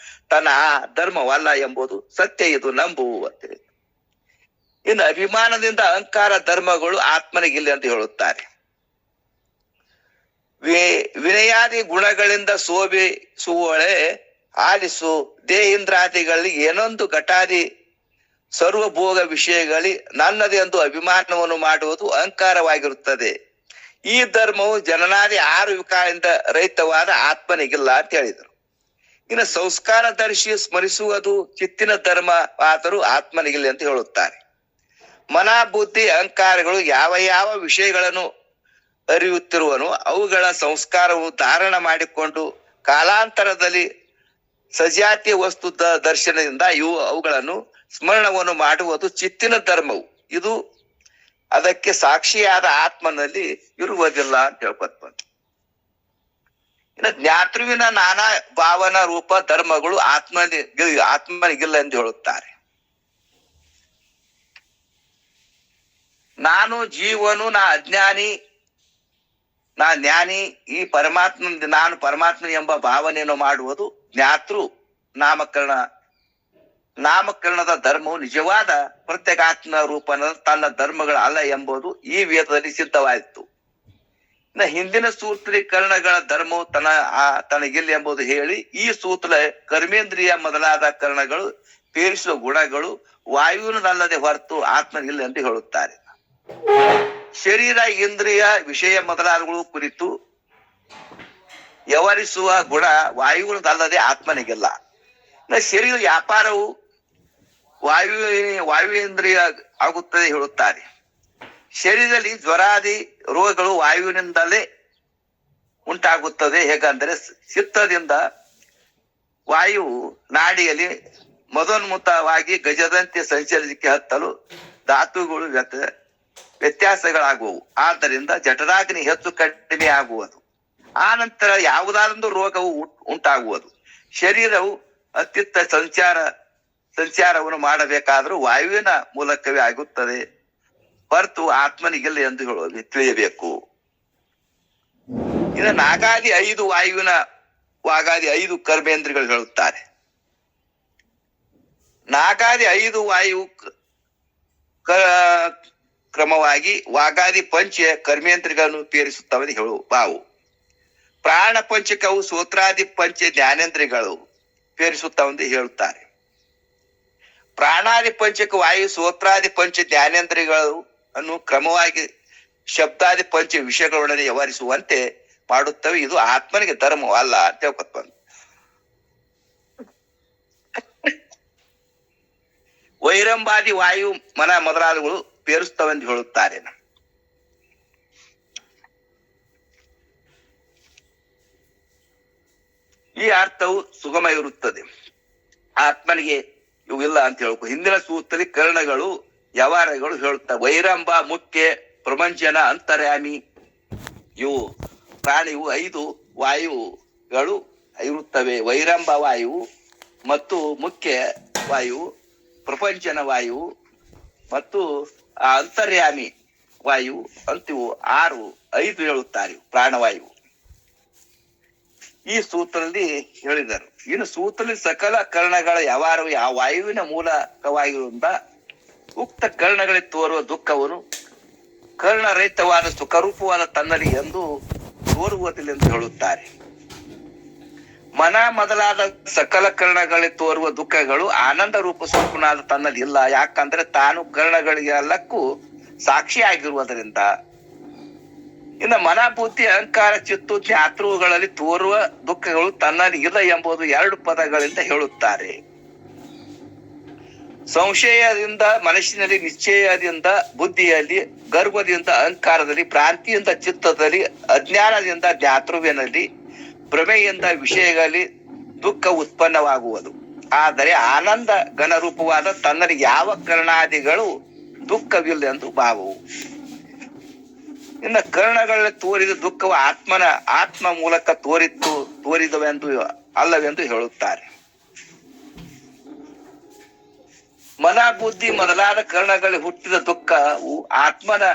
ತನ್ನ ಧರ್ಮವಲ್ಲ ಎಂಬುದು ಸತ್ಯ. ಇದು ನಂಬು ಅಂತೇಳಿ. ಇನ್ನು ಅಭಿಮಾನದಿಂದ ಅಹಂಕಾರ ಧರ್ಮಗಳು ಆತ್ಮನಿಗಿಲ್ಲ ಅಂತ ಹೇಳುತ್ತಾರೆ. ವಿನಯಾದಿ ಗುಣಗಳಿಂದ ಶೋಭಿಸುವಳೆ ಆಲಿಸು ದೇಹೇಂದ್ರಾದಿಗಳಲ್ಲಿ ಏನೊಂದು ಘಟಾದಿ ಸರ್ವಭೋಗ ವಿಷಯಗಳಿ ನನ್ನದೆಂದು ಅಭಿಮಾನವನ್ನು ಮಾಡುವುದು ಅಹಂಕಾರವಾಗಿರುತ್ತದೆ. ಈ ಧರ್ಮವು ಜನನಾದಿ 6 ವಿಕಾರದಿಂದ ರಹಿತವಾದ ಆತ್ಮನಿಗಿಲ್ಲ ಅಂತ ಹೇಳಿದರು. ಇನ್ನು ಸಂಸ್ಕಾರ ಧರಿಸಿ ಸ್ಮರಿಸುವುದು ಚಿತ್ತಿನ ಧರ್ಮ ಆದರೂ ಆತ್ಮನಿಗಿಲ್ಲ ಅಂತ ಹೇಳುತ್ತಾರೆ. ಮನ ಬುದ್ಧಿ ಅಹಂಕಾರಗಳು ಯಾವ ವಿಷಯಗಳನ್ನು ಅರಿಯುತ್ತಿರುವನು ಅವುಗಳ ಸಂಸ್ಕಾರವು ಧಾರಣ ಮಾಡಿಕೊಂಡು ಕಾಲಾಂತರದಲ್ಲಿ ಸಜಾತಿಯ ವಸ್ತು ದರ್ಶನದಿಂದ ಅವುಗಳನ್ನು ಸ್ಮರಣವನ್ನು ಮಾಡುವುದು ಚಿತ್ತಿನ ಧರ್ಮವು. ಇದು ಅದಕ್ಕೆ ಸಾಕ್ಷಿಯಾದ ಆತ್ಮನಲ್ಲಿ ಇರುವುದಿಲ್ಲ ಅಂತ ಹೇಳ್ಕೊತ ಬಂತು. ಇನ್ನು ಜ್ಞಾತೃವಿನ ನಾನಾ ಭಾವನಾ ರೂಪ ಧರ್ಮಗಳು ಆತ್ಮನಿಗಿಲ್ಲ ಎಂದು ಹೇಳುತ್ತಾರೆ. ನಾನು ಜೀವನು, ನಾ ಅಜ್ಞಾನಿ, ನಾ ಜ್ಞಾನಿ, ಈ ನಾನು ಪರಮಾತ್ಮ ಎಂಬ ಭಾವನೆಯನ್ನು ಮಾಡುವುದು ಜ್ಞಾತೃ ನಾಮಕರಣದ ಧರ್ಮವು ನಿಜವಾದ ಪ್ರತ್ಯೇಕಾತ್ಮ ರೂಪನ ತನ್ನ ಧರ್ಮಗಳ ಅಲ್ಲ ಎಂಬುದು ಈ ವೇದದಲ್ಲಿ ಸಿದ್ಧವಾಯಿತು. ಇನ್ನು ಹಿಂದಿನ ಸೂತ್ರೀಕರಣಗಳ ಧರ್ಮವು ತನಗಿಲ್ಲ ಎಂಬುದು ಹೇಳಿ ಈ ಸೂತ್ರ ಕರ್ಮೇಂದ್ರಿಯ ಮೊದಲಾದ ಕರ್ಣಗಳು ಪೇರಿಸುವ ಗುಣಗಳು ವಾಯುವಿನಲ್ಲದೆ ಹೊರತು ಆತ್ಮನಿಲ್ಲ ಎಂದು ಹೇಳುತ್ತಾರೆ. ಶರೀರ, ಇಂದ್ರಿಯ, ವಿಷಯ ಮೊದಲಾದವುಗಳು ಕುರಿತು ವ್ಯವಹರಿಸುವ ಗುಣ ವಾಯುವಿನದಲ್ಲದೆ ಆತ್ಮನಿಗಿಲ್ಲ. ಶರೀರ ವ್ಯಾಪಾರವು ವಾಯುವೇಂದ್ರಿಯ ಆಗುತ್ತದೆ ಹೇಳುತ್ತಾರೆ. ಶರೀರದಲ್ಲಿ ಜ್ವರಾದಿ ರೋಗಗಳು ವಾಯುವಿನಿಂದಲೇ ಉಂಟಾಗುತ್ತದೆ. ಹೇಗಂದರೆ ಚಿತ್ತದಿಂದ ವಾಯು ನಾಡಿಯಲ್ಲಿ ಮದೋನ್ಮುಖವಾಗಿ ಗಜದಂತೆ ಸಂಚರಿಸಲಿಕ್ಕೆ ಹತ್ತಲು ಧಾತುಗಳು ವ್ಯತ್ಯಾಸಗಳಾಗುವವು. ಆದ್ದರಿಂದ ಜಠರಾಗ್ನಿ ಹೆಚ್ಚು ಕಡಿಮೆ ಆಗುವುದು. ಆ ನಂತರ ಯಾವುದಾದೊಂದು ರೋಗವು ಉಂಟಾಗುವುದು. ಶರೀರವು ಅತ್ಯುತ್ತ ಸಂಚಾರವನ್ನು ಮಾಡಬೇಕಾದ್ರೂ ವಾಯುವಿನ ಮೂಲಕವೇ ಆಗುತ್ತದೆ ಹೊರತು ಆತ್ಮನಿಗಿಲ್ಲ ಎಂದು ತಿಳಿಯಬೇಕು. ಇನ್ನು ನಾಗಾದಿ 5 ವಾಯುವಿನ ವಾಗಾದಿ 5 ಕರ್ಮೇಂದ್ರಿಯಗಳು ಹೇಳುತ್ತಾರೆ. ನಾಗಾದಿ 5 ವಾಯು ಕ್ರಮವಾಗಿ ವಾಗಾದಿ ಪಂಚ ಕರ್ಮೇಂದ್ರಿಯಗಳನ್ನು ಪೇರಿಸುತ್ತವೆ ಬಾವು. ಪ್ರಾಣ ಪಂಚಕವು ಸೂತ್ರಾದಿ ಪಂಚ ಜ್ಞಾನೇಂದ್ರಿಯಗಳು ಪೇರಿಸುತ್ತವೆಂದು ಹೇಳುತ್ತಾರೆ. ಪ್ರಾಣಾದಿ ಪಂಚಕ ವಾಯು ಸೂತ್ರಾದಿ ಪಂಚ ಜ್ಞಾನೇಂದ್ರಿಯಗಳು ಅನ್ನು ಕ್ರಮವಾಗಿ ಶಬ್ದಾದಿ ಪಂಚ ವಿಷಯಗಳೊಡನೆ ವ್ಯವಹರಿಸುವಂತೆ ಮಾಡುತ್ತವೆ. ಇದು ಆತ್ಮನಿಗೆ ಧರ್ಮವಲ್ಲ ಅಂತ ಹೇಳ್ಕೊತ ವೈರಂಬಾದಿ ವಾಯು ಮನ ಮೊದಲಾದವುಗಳು ಪೇರಿಸ್ತವೆಂದು ಹೇಳುತ್ತಾರೆ. ಈ ಅರ್ಥವು ಸುಗಮ ಇರುತ್ತದೆ. ಆತ್ಮನಿಗೆ ಇವು ಇಲ್ಲ ಅಂತ ಹೇಳ್ಕೊ. ಹಿಂದಿನ ಸೂತ್ರದಲ್ಲಿ ಕರ್ಣಗಳು ವ್ಯವಹಾರಗಳು ಹೇಳುತ್ತವೆ. ವೈರಂಬ, ಮುಖ್ಯ, ಪ್ರಪಂಚನ, ಅಂತರ್ಯಾಮಿ ಇವು ಪ್ರಾಣಿಯು 5 ವಾಯುಗಳು ಇರುತ್ತವೆ. ವೈರಂಬ ವಾಯು ಮತ್ತು ಮುಖ್ಯ ವಾಯು, ಪ್ರಪಂಚನ ವಾಯು ಮತ್ತು ಅಂತರ್ಯಾಮಿ ವಾಯು ಅಂತಿವು 5 ಹೇಳುತ್ತಾರೆ ಪ್ರಾಣವಾಯು. ಈ ಸೂತ್ರದಲ್ಲಿ ಹೇಳಿದರು. ಇನ್ನು ಸೂತ್ರದಲ್ಲಿ ಸಕಲ ಕರ್ಣಗಳ ವ್ಯವಹಾರವು ಆ ವಾಯುವಿನ ಮೂಲಕವಾಗಿರುವುದರಿಂದ ಉಕ್ತ ಕರ್ಣಗಳಿಗೆ ತೋರುವ ದುಃಖವನ್ನು ಕರ್ಣರಹಿತವಾದ ಸುಖರೂಪವಾದ ತನ್ನಲ್ಲಿ ಎಂದು ತೋರುವುದಿಲ್ಲ ಎಂದು ಹೇಳುತ್ತಾರೆ. ಮನ ಮೊದಲಾದ ಸಕಲ ಕರ್ಣಗಳಿಗೆ ತೋರುವ ದುಃಖಗಳು ಆನಂದ ರೂಪ ಸ್ವರೂಪನಾದ ತನ್ನಲ್ಲಿ ಇಲ್ಲ. ಯಾಕಂದ್ರೆ ತಾನು ಕರ್ಣಗಳಿಗೆಲ್ಲಕ್ಕೂ ಸಾಕ್ಷಿ ಆಗಿರುವುದರಿಂದ. ಇನ್ನು ಮನ, ಬುದ್ಧಿ, ಅಹಂಕಾರ, ಚಿತ್ತು, ಜ್ಞಾತೃಗಳಲ್ಲಿ ತೋರುವ ದುಃಖಗಳು ತನ್ನಲ್ಲಿ ಇಲ್ಲ ಎಂಬುದು 2 ಪದಗಳಿಂದ ಹೇಳುತ್ತಾರೆ. ಸಂಶಯದಿಂದ ಮನಸ್ಸಿನಲ್ಲಿ, ನಿಶ್ಚಯದಿಂದ ಬುದ್ಧಿಯಲ್ಲಿ, ಗರ್ವದಿಂದ ಅಹಂಕಾರದಲ್ಲಿ, ಭ್ರಾಂತಿಯಿಂದ ಚಿತ್ತದಲ್ಲಿ, ಅಜ್ಞಾನದಿಂದ ಜ್ಞಾತೃವಿನಲ್ಲಿ, ಭ್ರಮೆಯಿಂದ ವಿಷಯಗಳಲ್ಲಿ ದುಃಖ ಉತ್ಪನ್ನವಾಗುವುದು. ಆದರೆ ಆನಂದ ಘನರೂಪವಾದ ತನ್ನಲ್ಲಿ ಯಾವ ಕರ್ಣಾದಿಗಳು ದುಃಖವಿಲ್ಲ ಎಂದು ಭಾವವು. ಇನ್ನು ಕರ್ಣಗಳಲ್ಲಿ ತೋರಿದ ದುಃಖವು ಆತ್ಮ ಮೂಲಕ ತೋರಿದವೆಂದು ಅಲ್ಲವೆಂದು ಹೇಳುತ್ತಾರೆ. ಮನ, ಬುದ್ಧಿ ಮೊದಲಾದ ಕರ್ಣಗಳಲ್ಲಿ ಹುಟ್ಟಿದ ದುಃಖವು ಆತ್ಮನ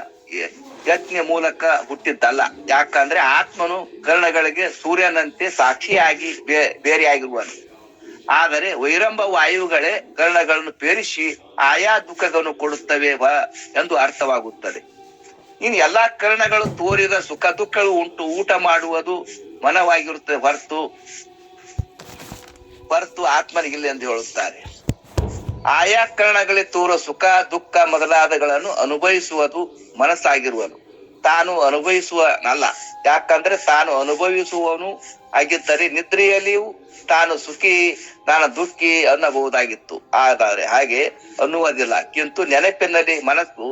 ಯತ್ನ ಮೂಲಕ ಹುಟ್ಟಿದ್ದಲ್ಲ. ಯಾಕಂದ್ರೆ ಆತ್ಮನು ಕರ್ಣಗಳಿಗೆ ಸೂರ್ಯನಂತೆ ಸಾಕ್ಷಿಯಾಗಿ ಬೇರೆಯಾಗಿರುವನು. ಆದರೆ ವೈರಂಬ ವಾಯುಗಳೇ ಕರ್ಣಗಳನ್ನು ಪೇರಿಸಿ ಆಯಾ ದುಃಖಗಳನ್ನು ಕೊಡುತ್ತವೆ ಎಂದು ಅರ್ಥವಾಗುತ್ತದೆ. ಇನ್ನು ಎಲ್ಲಾ ಕರ್ಣಗಳು ತೋರಿದ ಸುಖ ದುಃಖಗಳು ಊಟ ಮಾಡುವುದು ಮನವಾಗಿರುತ್ತದೆ ಹೊರತು ಆತ್ಮನಿಗಿಲ್ಲ ಎಂದು ಹೇಳುತ್ತಾರೆ. ಆಯಾ ಕರ್ಣಗಳಿಗೆ ತೋರುವ ಸುಖ ದುಃಖ ಮೊದಲಾದಗಳನ್ನು ಅನುಭವಿಸುವುದು ಮನಸ್ಸಾಗಿರುವನು, ತಾನು ಅನುಭವಿಸುವನಲ್ಲ. ಯಾಕಂದ್ರೆ ತಾನು ಅನುಭವಿಸುವವನು ಆಗಿದ್ದರೆ ನಿದ್ರೆಯಲ್ಲಿಯೂ ತಾನು ಸುಖಿ ನಾನು ದುಃಖಿ ಅನ್ನಬಹುದಾಗಿತ್ತು. ಆದರೆ ಹಾಗೆ ಅನ್ನುವುದಿಲ್ಲ. ಕಿಂತು ನೆನಪಿನಲ್ಲಿ ಮನಸ್ಸು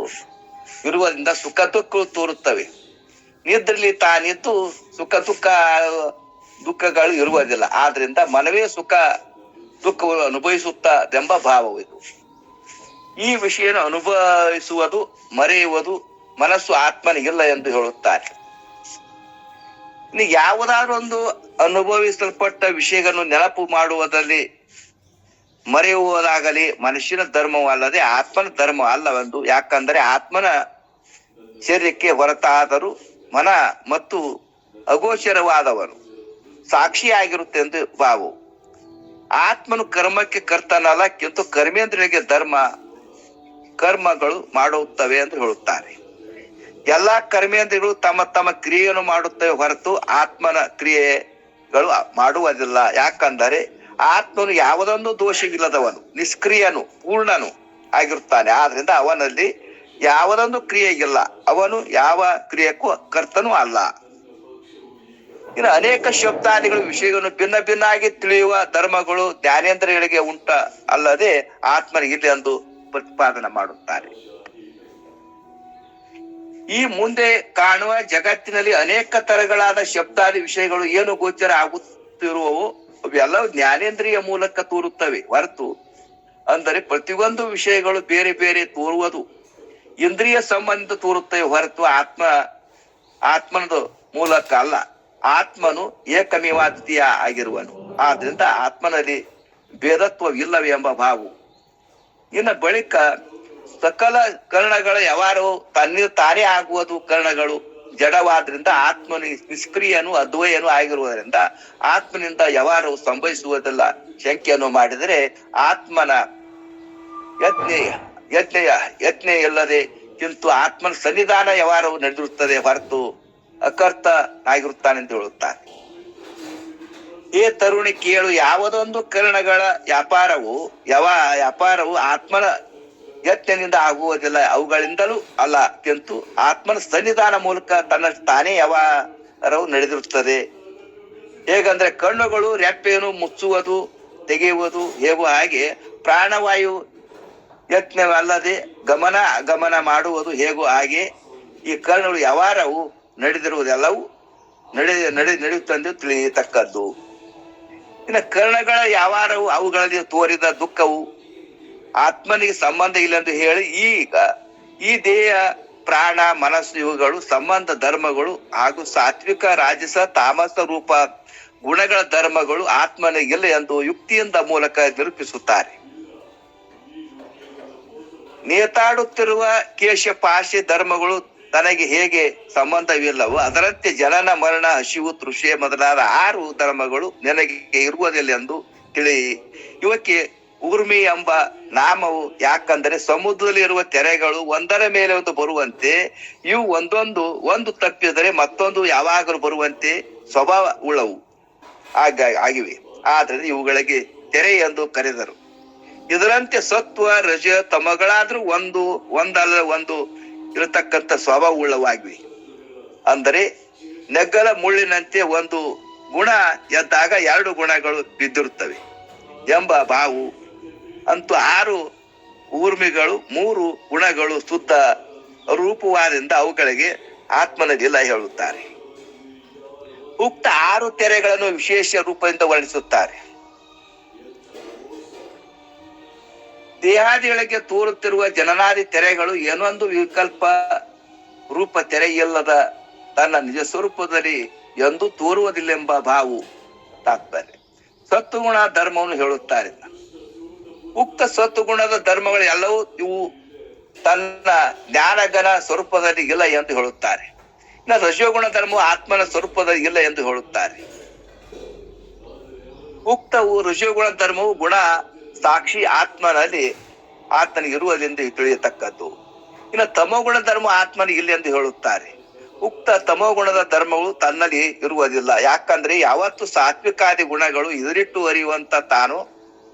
ಇರುವುದರಿಂದ ಸುಖ ದುಃಖಗಳು ತೋರುತ್ತವೆ. ನಿದ್ರೆಯಲ್ಲಿ ತಾನಿದ್ದು ಸುಖ ದುಃಖಗಳು ಇರುವುದಿಲ್ಲ. ಆದ್ರಿಂದ ಮನವೇ ಸುಖ ದುಃಖವನ್ನು ಅನುಭವಿಸುತ್ತದೆಂಬ ಭಾವವು ಇದು. ಈ ವಿಷಯ ಅನುಭವಿಸುವುದು ಮರೆಯುವುದು ಮನಸ್ಸು ಆತ್ಮನಿಗಿಲ್ಲ ಎಂದು ಹೇಳುತ್ತಾರೆ. ಯಾವುದಾದ್ರೂ ಒಂದು ಅನುಭವಿಸಲ್ಪಟ್ಟ ವಿಷಯಗಳನ್ನು ನೆನಪು ಮಾಡುವುದರಲ್ಲಿ ಮರೆಯುವುದಾಗಲಿ ಮನುಷ್ಯನ ಧರ್ಮವಲ್ಲದೆ ಆತ್ಮನ ಧರ್ಮ ಅಲ್ಲವೆಂದು. ಯಾಕಂದರೆ ಆತ್ಮನ ಶರೀರಕ್ಕೆ ಹೊರತಾದರೂ ಮನ ಮತ್ತು ಅಗೋಚರವಾದವನು ಸಾಕ್ಷಿಯಾಗಿರುತ್ತೆ ಎಂದು ಭಾವವು. ಆತ್ಮನು ಕರ್ಮಕ್ಕೆ ಕರ್ತನಲ್ಲ, ಕಿಂತು ಕರ್ಮೇಂದ್ರಿಯರಿಗೆ ಕರ್ಮಗಳು ಮಾಡುತ್ತವೆ ಎಂದು ಹೇಳುತ್ತಾರೆ. ಎಲ್ಲಾ ಕರ್ಮೇಂದ್ರಿಯಗಳು ತಮ್ಮ ತಮ್ಮ ಕ್ರಿಯೆಯನ್ನು ಮಾಡುತ್ತವೆ ಹೊರತು ಆತ್ಮನ ಕ್ರಿಯೆಗಳು ಮಾಡುವುದಿಲ್ಲ. ಯಾಕಂದರೆ ಆತ್ಮನು ಯಾವುದೊಂದು ದೋಷವಿಲ್ಲದವನು, ನಿಷ್ಕ್ರಿಯನು, ಪೂರ್ಣನು ಆಗಿರುತ್ತಾನೆ. ಆದ್ರಿಂದ ಅವನಲ್ಲಿ ಯಾವುದೊಂದು ಕ್ರಿಯೆಗಿಲ್ಲ, ಅವನು ಯಾವ ಕ್ರಿಯೆಗೂ ಕರ್ತನೂ ಅಲ್ಲ. ಇನ್ನು ಅನೇಕ ಶಬ್ದಾದಿಗಳು ವಿಷಯಗಳನ್ನು ಭಿನ್ನ ಭಿನ್ನ ಆಗಿ ತಿಳಿಯುವ ಧರ್ಮಗಳು ಜ್ಞಾನೇಂದ್ರಿಯಗಳಿಗೆ ಉಂಟ ಅಲ್ಲದೆ ಆತ್ಮನಿಗಿಲ್ಲ ಎಂದು ಪ್ರತಿಪಾದನೆ ಮಾಡುತ್ತಾರೆ. ಈ ಮುಂದೆ ಕಾಣುವ ಜಗತ್ತಿನಲ್ಲಿ ಅನೇಕ ತರಗಳಾದ ಶಬ್ದಾದಿ ವಿಷಯಗಳು ಏನು ಗೋಚರ ಆಗುತ್ತಿರುವವು ಅವೆಲ್ಲವೂ ಜ್ಞಾನೇಂದ್ರಿಯ ಮೂಲಕ ತೋರುತ್ತವೆ ಹೊರತು, ಅಂದರೆ ಪ್ರತಿಯೊಂದು ವಿಷಯಗಳು ಬೇರೆ ಬೇರೆ ತೋರುವುದು ಇಂದ್ರಿಯ ಸಂಬಂಧ ತೋರುತ್ತವೆ ಹೊರತು ಆತ್ಮನದು ಮೂಲಕ ಅಲ್ಲ. ಆತ್ಮನು ಏಕಮೇವಾದ್ವಿತೀಯ ಆಗಿರುವನು. ಆದ್ರಿಂದ ಆತ್ಮನಲ್ಲಿ ಭೇದತ್ವವಿಲ್ಲವೇ ಎಂಬ ಭಾವ. ಇನ್ನು ಬಳಿಕ ಸಕಲ ಕರ್ಣಗಳ ಯಾವಾರು ತಾನೇ ಆಗುವುದು. ಕರ್ಣಗಳು ಜಡವಾದ್ರಿಂದ ಆತ್ಮನು ನಿಷ್ಕ್ರಿಯನು ಅದ್ವಯನು ಆಗಿರುವುದರಿಂದ ಆತ್ಮನಿಂದ ಯಾವಾರು ಸಂಭವಿಸುವುದಿಲ್ಲ. ಶಂಕೆಯನ್ನು ಮಾಡಿದರೆ ಆತ್ಮನ ಯತ್ನೆ ಇಲ್ಲದೆ ಕಿಂತು ಆತ್ಮನ ಸನ್ನಿಧಾನ ಯಾವಾರು ನಡೆದಿರುತ್ತದೆ ಹೊರತು ಅಕರ್ತ ಆಗಿರುತ್ತಾನೆಂದು ಹೇಳುತ್ತಾರೆ. ಏ ತರುಣಿ ಕೇಳು, ಯಾವುದೊಂದು ಕರ್ಣಗಳ ವ್ಯಾಪಾರವು ಆತ್ಮನ ಯತ್ನದಿಂದ ಆಗುವುದಿಲ್ಲ, ಅವುಗಳಿಂದಲೂ ಅಲ್ಲ, ಕಿಂತು ಆತ್ಮನ ಸನ್ನಿಧಾನ ಮೂಲಕ ತನ್ನ ತಾನೇ ವ್ಯಾಪಾರವು ನಡೆದಿರುತ್ತದೆ. ಹೇಗಂದ್ರೆ ಕಣ್ಣುಗಳು ರೆಪ್ಪೆಯನ್ನು ಮುಚ್ಚುವುದು ತೆಗೆಯುವುದು ಹೇಗೋ ಹಾಗೆ ಪ್ರಾಣವಾಯು ಯತ್ನವಲ್ಲದೆ ಗಮನ ಮಾಡುವುದು ಹೇಗೋ ಹಾಗೆ ಈ ಕರ್ಣಗಳು ವ್ಯವಹಾರವು ನಡೆದಿರುವುದೆಲ್ಲವೂ ನಡೆಯುತ್ತಂದು ತಿಳಿಯತಕ್ಕದ್ದು. ಇನ್ನು ಕರ್ಣಗಳ ವ್ಯವಹಾರವು ಅವುಗಳಲ್ಲಿ ತೋರಿದ ದುಃಖವು ಆತ್ಮನಿಗೆ ಸಂಬಂಧ ಇಲ್ಲವೆಂದು ಹೇಳಿ ಈ ದೇಹ ಪ್ರಾಣ ಮನಸ್ಸು ಇವುಗಳು ಸಂಬಂಧ ಧರ್ಮಗಳು ಹಾಗೂ ಸಾತ್ವಿಕ ರಾಜಸ ತಾಮಸ ರೂಪ ಗುಣಗಳ ಧರ್ಮಗಳು ಆತ್ಮನಿಗಿಲ್ಲ ಎಂದು ಯುಕ್ತಿಯಿಂದ ಮೂಲಕ ನಿರೂಪಿಸುತ್ತಾರೆ. ನೇತಾಡುತ್ತಿರುವ ಕೇಶ ಪಾಶೆ ಧರ್ಮಗಳು ತನಗೆ ಹೇಗೆ ಸಂಬಂಧವಿಲ್ಲವೋ ಅದರಂತೆ ಜನನ ಮರಣ ಹಸಿವು ತೃಷೆ ಮೊದಲಾದ 6 ಧರ್ಮಗಳು ನನಗೆ ಇರುವುದಿಲ್ಲ ಎಂದು ತಿಳಿ. ಇವಕ್ಕೆ ಊರ್ಮಿ ಎಂಬ ನಾಮವು ಯಾಕಂದರೆ ಸಮುದ್ರದಲ್ಲಿ ಇರುವ ತೆರೆಗಳು ಒಂದರ ಮೇಲೆ ಒಂದು ಬರುವಂತೆ ಇವು ಒಂದು ತಪ್ಪಿದರೆ ಮತ್ತೊಂದು ಯಾವಾಗಲೂ ಬರುವಂತೆ ಸ್ವಭಾವ ಉಳ್ಳವು ಆಗಿವೆ. ಆದ್ರೆ ಇವುಗಳಿಗೆ ತೆರೆ ಎಂದು ಕರೆದರು. ಇದರಂತೆ ಸತ್ವ ರಜ ತಮಗಳಾದ್ರೂ ಒಂದಲ್ಲ ಒಂದು ಇರತಕ್ಕಂಥ ಸ್ವಭಾವ ಉಳ್ಳವಾಗಿವೆ. ಅಂದರೆ ನೆಗ್ಗಲ ಮುಳ್ಳಿನಂತೆ ಒಂದು ಗುಣ ಎದ್ದಾಗ 2 ಗುಣಗಳು ಬಿದ್ದಿರುತ್ತವೆ ಎಂಬ ಭಾವು. ಅಂತೂ 6 ಊರ್ಮಿಗಳು 3 ಗುಣಗಳು ಶುದ್ಧ ರೂಪವಾದಿಂದ ಅವುಗಳಿಗೆ ಆತ್ಮನದಿಲ್ಲ ಹೇಳುತ್ತಾರೆ. ಉಕ್ತ 6 ತೆರೆಗಳನ್ನು ವಿಶೇಷ ರೂಪದಿಂದ ವರ್ಣಿಸುತ್ತಾರೆ. ದೇಹಾದಿಗಳಿಗೆ ತೋರುತ್ತಿರುವ ಜನನಾದಿ ತೆರೆಗಳು ಏನೊಂದು ವಿಕಲ್ಪ ರೂಪ ತೆರೆ ಇಲ್ಲದ ತನ್ನ ನಿಜ ಸ್ವರೂಪದಲ್ಲಿ ಎಂದೂ ತೋರುವುದಿಲ್ಲೆಂಬ ಭಾವು ತಾತ್ಪರ್ಯ. ಸತ್ವಗುಣ ಧರ್ಮವನ್ನು ಹೇಳುತ್ತಾರೆ. ಉಕ್ತ ಸತ್ವಗುಣದ ಧರ್ಮಗಳು ಎಲ್ಲವೂ ಇವು ತನ್ನ ಜ್ಞಾನಗನ ಸ್ವರೂಪದಲ್ಲಿ ಇಲ್ಲ ಎಂದು ಹೇಳುತ್ತಾರೆ. ಇನ್ನು ರಜೋಗುಣ ಧರ್ಮವು ಆತ್ಮನ ಸ್ವರೂಪದಲ್ಲಿ ಇಲ್ಲ ಎಂದು ಹೇಳುತ್ತಾರೆ. ಉಕ್ತವು ರಜೋಗುಣ ಧರ್ಮವು ಗುಣ ಸಾಕ್ಷಿ ಆತ್ಮನಿಗೆ ಇರುವುದೆಂದು ತಿಳಿಯತಕ್ಕದ್ದು. ಇನ್ನು ತಮೋಗುಣ ಧರ್ಮ ಆತ್ಮನಿಗೆ ಇಲ್ಲ ಎಂದು ಹೇಳುತ್ತಾರೆ. ಉಕ್ತ ತಮೋಗುಣದ ಧರ್ಮವು ತನ್ನಲ್ಲಿ ಇರುವುದಿಲ್ಲ. ಯಾಕಂದ್ರೆ ಯಾವತ್ತು ಸಾತ್ವಿಕಾದಿ ಗುಣಗಳು ಎದುರಿಟ್ಟು ಅರಿಯುವಂತ ತಾನು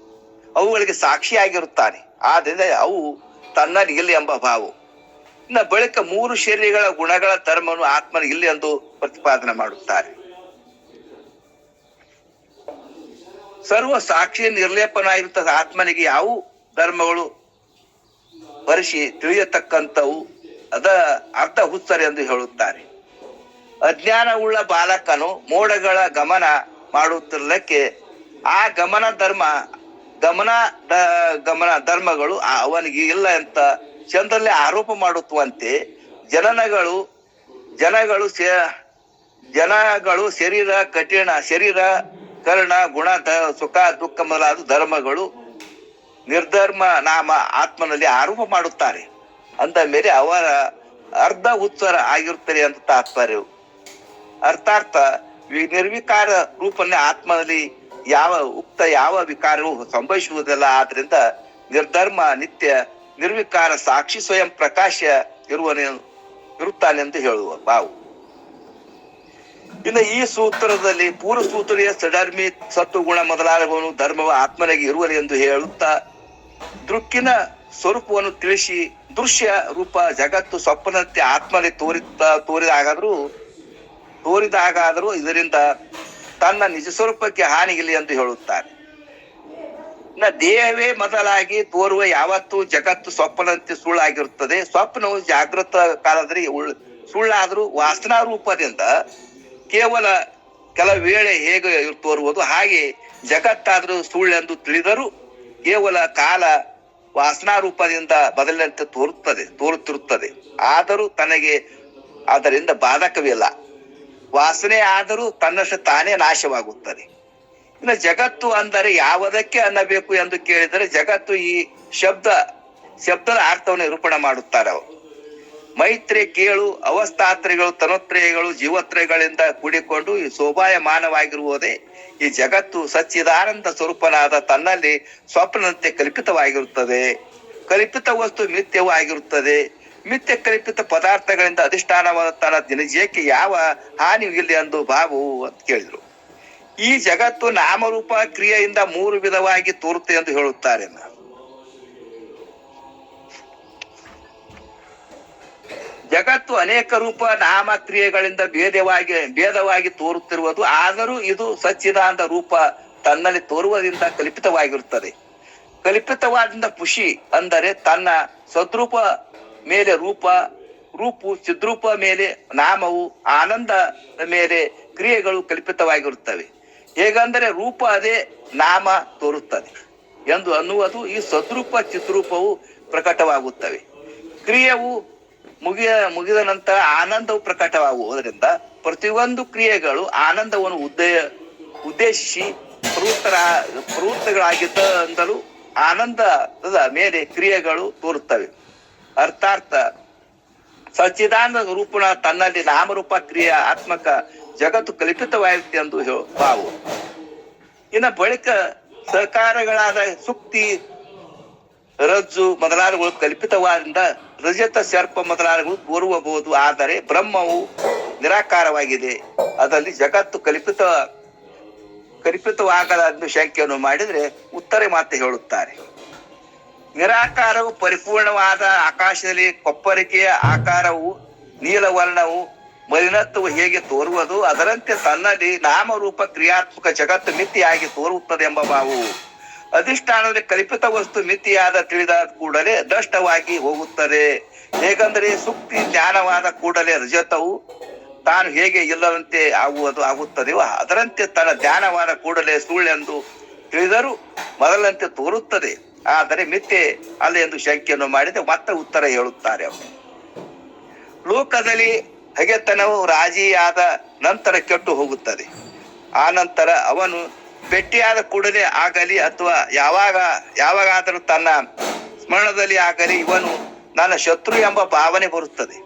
ಅವುಗಳಿಗೆ ಸಾಕ್ಷಿಯಾಗಿರುತ್ತಾನೆ. ಆದ್ರಿಂದ ಅವು ತನ್ನಲ್ಲಿ ಇಲ್ಲ ಎಂಬ ಭಾವ. ಇನ್ನು ಬಳಿಕ 3 ಶರೀರಗಳ ಗುಣಗಳ ಧರ್ಮವನ್ನು ಆತ್ಮನಿಗೆ ಇಲ್ಲ ಎಂದು ಪ್ರತಿಪಾದನೆ ಮಾಡುತ್ತಾರೆ. ಸರ್ವ ಸಾಕ್ಷಿ ನಿರ್ಲೇಪನಾಗಿರುತ್ತದೆ ಆತ್ಮನಿಗೆ ಯಾವ ಧರ್ಮಗಳು ಪರಿಶಿ ತಿಳಿಯತಕ್ಕಂಥವು ಅರ್ಧ ಹುಚ್ಚರೆ ಎಂದು ಹೇಳುತ್ತಾರೆ. ಅಜ್ಞಾನವುಳ್ಳ ಬಾಲಕನು ಮೋಡಗಳ ಗಮನ ಮಾಡುತ್ತಿರಲಿಕ್ಕೆ ಆ ಗಮನ ಧರ್ಮಗಳು ಅವನಿಗೆ ಇಲ್ಲ ಅಂತ ಚಂದ್ರಲ್ಲೇ ಆರೋಪ ಮಾಡುತ್ತವಂತೆ ಜನಗಳು ಶರೀರ ಕಠಿಣ ಶರೀರ ಕರ್ಣ ಗುಣ ಸುಖ ದುಃಖ ಮೊದಲಾದ ಧರ್ಮಗಳು ನಿರ್ಧರ್ಮ ನಾಮ ಆತ್ಮನಲ್ಲಿ ಆರೋಪ ಮಾಡುತ್ತಾರೆ. ಅಂದ ಮೇಲೆ ಅವರ ಅರ್ಧ ಹುಚ್ಚರ ಆಗಿರುತ್ತಾರೆ ಅಂತ ತಾತ್ಪರ್ಯ. ಅರ್ಥಾರ್ಥ ನಿರ್ವಿಕಾರ ರೂಪನ್ನೇ ಆತ್ಮನಲ್ಲಿ ಯಾವ ವಿಕಾರವೂ ಸಂಭವಿಸುವುದಿಲ್ಲ. ಆದ್ರಿಂದ ನಿರ್ಧರ್ಮ ನಿತ್ಯ ನಿರ್ವಿಕಾರ ಸಾಕ್ಷಿ ಸ್ವಯಂ ಪ್ರಕಾಶ ಇರುತ್ತಾನೆಂದು ಹೇಳುವ ಭಾವು. ಇನ್ನು ಈ ಸೂತ್ರದಲ್ಲಿ ಪೂರ್ವ ಸೂತ್ರೀಯ ಸಡರ್ಮಿ ಸತ್ವಗುಣ ಮೊದಲಾದವನು ಧರ್ಮವು ಆತ್ಮನಿಗೆ ಇರುವನು ಎಂದು ಹೇಳುತ್ತಾ ದೃಕ್ಕಿನ ಸ್ವರೂಪವನ್ನು ತಿಳಿಸಿ ದೃಶ್ಯ ರೂಪ ಜಗತ್ತು ಸ್ವಪ್ನಂತೆ ಆತ್ಮಲ್ಲಿ ತೋರಿದಾಗಾದರೂ ಇದರಿಂದ ತನ್ನ ನಿಜ ಸ್ವರೂಪಕ್ಕೆ ಹಾನಿಗಿಲ್ಲ ಎಂದು ಹೇಳುತ್ತಾರೆ. ದೇಹವೇ ಮೊದಲಾಗಿ ತೋರುವ ಯಾವತ್ತೂ ಜಗತ್ತು ಸ್ವಪ್ನಂತೆ ಸುಳ್ಳಾಗಿರುತ್ತದೆ. ಸ್ವಪ್ನವು ಜಾಗೃತ ಕಾಲದಲ್ಲಿ ಸುಳ್ಳಾದರೂ ವಾಸನಾ ರೂಪದಿಂದ ಕೇವಲ ಕೆಲವು ವೇಳೆ ಹೇಗೆ ತೋರುವುದು ಹಾಗೆ ಜಗತ್ತಾದರೂ ಸುಳ್ಳೆಂದು ತಿಳಿದರೂ ಕೇವಲ ಕಾಲ ವಾಸನಾ ರೂಪದಿಂದ ಬದಲಿನಂತೆ ತೋರುತ್ತಿರುತ್ತದೆ. ಆದರೂ ತನಗೆ ಅದರಿಂದ ಬಾಧಕವಿಲ್ಲ. ವಾಸನೆ ಆದರೂ ತನ್ನಷ್ಟು ತಾನೇ ನಾಶವಾಗುತ್ತದೆ. ಇನ್ನು ಜಗತ್ತು ಅಂದರೆ ಯಾವುದಕ್ಕೆ ಅನ್ನಬೇಕು ಎಂದು ಕೇಳಿದರೆ ಜಗತ್ತು ಈ ಶಬ್ದದ ಅರ್ಥವನ್ನು ನಿರೂಪಣೆ ಮಾಡುತ್ತಾರೆ ಅವರು. ಮೈತ್ರಿ ಕೇಳು ಅವಸ್ಥಾತ್ರಯಗಳು ತನುತ್ರಯಗಳು ಜೀವತ್ರಯಗಳಿಂದ ಕೂಡಿಕೊಂಡು ಈ ಶೋಭಾಯಮಾನವಾಗಿರುವುದೇ ಈ ಜಗತ್ತು ಸಚ್ಚಿದಾನಂದ ಸ್ವರೂಪನಾದ ತನ್ನಲ್ಲಿ ಸ್ವಪ್ನಂತೆ ಕಲ್ಪಿತವಾಗಿರುತ್ತದೆ. ಕಲ್ಪಿತ ವಸ್ತು ಮಿಥ್ಯವಾಗಿರುತ್ತದೆ. ಮಿಥ್ಯ ಕಲ್ಪಿತ ಪದಾರ್ಥಗಳಿಂದ ಅಧಿಷ್ಠಾನವಾದ ತನ್ನ ನಿಜಕ್ಕೆ ಯಾವ ಹಾನಿಯೂ ಇಲ್ಲ ಎಂದು ಬಾಬು ಅಂತ ಕೇಳಿದ್ರು. ಈ ಜಗತ್ತು ನಾಮರೂಪ ಕ್ರಿಯೆಯಿಂದ 3 ವಿಧವಾಗಿ ತೋರುತ್ತೆ ಎಂದು ಹೇಳುತ್ತಾರೆ. ಜಗತ್ತು ಅನೇಕ ರೂಪ ನಾಮ ಕ್ರಿಯೆಗಳಿಂದ ಭೇದವಾಗಿ ತೋರುತ್ತಿರುವುದು. ಆದರೂ ಇದು ಸಚ್ಚಿದಾನಂದ ರೂಪ ತನ್ನಲ್ಲಿ ತೋರುವುದರಿಂದ ಕಲ್ಪಿತವಾಗಿರುತ್ತದೆ. ಕಲ್ಪಿತವಾದ ಖುಷಿ ಅಂದರೆ ತನ್ನ ಸದ್ರೂಪ ಮೇಲೆ ರೂಪು ಚಿದ್ರೂಪ ಮೇಲೆ ನಾಮವು ಆನಂದ ಮೇಲೆ ಕ್ರಿಯೆಗಳು ಕಲ್ಪಿತವಾಗಿರುತ್ತವೆ. ಹೇಗಂದರೆ ರೂಪ ಅದೇ ನಾಮ ತೋರುತ್ತದೆ ಎಂದು ಅನ್ನುವುದು ಈ ಸದ್ರೂಪ ಚಿತ್ರೂಪವು ಪ್ರಕಟವಾಗುತ್ತವೆ. ಕ್ರಿಯೆವು ಮುಗಿದ ನಂತರ ಆನಂದವು ಪ್ರಕಟವಾಗುವುದರಿಂದ ಪ್ರತಿಯೊಂದು ಕ್ರಿಯೆಗಳು ಆನಂದವನ್ನು ಉದ್ದೇಶಿಸಿ ಪ್ರವೃತ್ತಗಳಾಗಿದ್ದರಿಂದಲೂ ಆನಂದದ ಮೇಲೆ ಕ್ರಿಯೆಗಳು ತೋರುತ್ತವೆ. ಅರ್ಥಾತ್ ಸಚ್ಚಿದಾನಂದ ರೂಪನ ತನ್ನಲ್ಲಿ ನಾಮರೂಪ ಕ್ರಿಯೆ ಆತ್ಮಕ ಜಗತ್ತು ಕಲ್ಪಿತವಾಯಿತು ಎಂದು ಭಾವು. ಇನ್ನು ಬಳಿಕ ಸಹಕಾರಗಳಾದ ಸುಕ್ತಿ ರಜ್ಜು ಮೊದಲಾದವುಗಳು ಕಲ್ಪಿತವಾದಿಂದ ರಜತ ಸರ್ಪ ಮೊದಲಾದವುಗಳು ತೋರುವಬಹುದು. ಆದರೆ ಬ್ರಹ್ಮವು ನಿರಾಕಾರವಾಗಿದೆ. ಅದರಲ್ಲಿ ಜಗತ್ತು ಕಲ್ಪಿತವಾಗದ ಶಂಕೆಯನ್ನು ಮಾಡಿದ್ರೆ ಉತ್ತರ ಮಾತು ಹೇಳುತ್ತಾರೆ. ನಿರಾಕಾರವು ಪರಿಪೂರ್ಣವಾದ ಆಕಾಶದಲ್ಲಿ ಕೊಪ್ಪರಿಕೆಯ ಆಕಾರವು ನೀಲವರ್ಣವು ಮಲಿನತ್ವವು ಹೇಗೆ ತೋರುವುದು ಅದರಂತೆ ತನ್ನಲ್ಲಿ ನಾಮರೂಪ ಕ್ರಿಯಾತ್ಮಕ ಜಗತ್ತು ಮಿತಿಯಾಗಿ ತೋರುತ್ತದೆ ಎಂಬ ಭಾವು. ಅಧಿಷ್ಠಾನದಲ್ಲಿ ಕಲ್ಪಿತ ವಸ್ತು ಮಿತಿಯಾದ ತಿಳಿದ ಕೂಡಲೇ ದಷ್ಟವಾಗಿ ಹೋಗುತ್ತದೆ. ಹೇಗೆಂದರೆ ಸುಕ್ತಿ ಜ್ಞಾನವಾದ ಕೂಡಲೇ ರಜತವು ತಾನು ಹೇಗೆ ಇಲ್ಲದಂತೆ ಆಗುತ್ತದೆಯೋ ಅದರಂತೆ ತನ್ನ ಧ್ಯಾನವಾದ ಕೂಡಲೇ ಸುಳ್ಳೆಂದು ತಿಳಿದರೂ ಮೊದಲಂತೆ ತೋರುತ್ತದೆ. ಆದರೆ ಮಿಥ್ಯೆ ಅಲ್ಲ ಎಂದು ಶಂಕೆಯನ್ನು ಮಾಡಿದೆ ಮತ್ತೆ ಉತ್ತರ ಹೇಳುತ್ತಾರೆ ಅವರು. ಲೋಕದಲ್ಲಿ ಹಗೆತನವು ರಾಜಿಯಾದ ನಂತರ ಕೆಟ್ಟು ಹೋಗುತ್ತದೆ. ಆ ನಂತರ ಅವನು ಭೇಟಿಯಾದ ಕೂಡಲೇ ಆಗಲಿ ಅಥವಾ ಯಾವಾಗಾದರೂ ತನ್ನ ಸ್ಮರಣದಲ್ಲಿ ಆಗಲಿ ಇವನು ನನ್ನ ಶತ್ರು ಎಂಬ ಭಾವನೆ ಬರುತ್ತದೆ.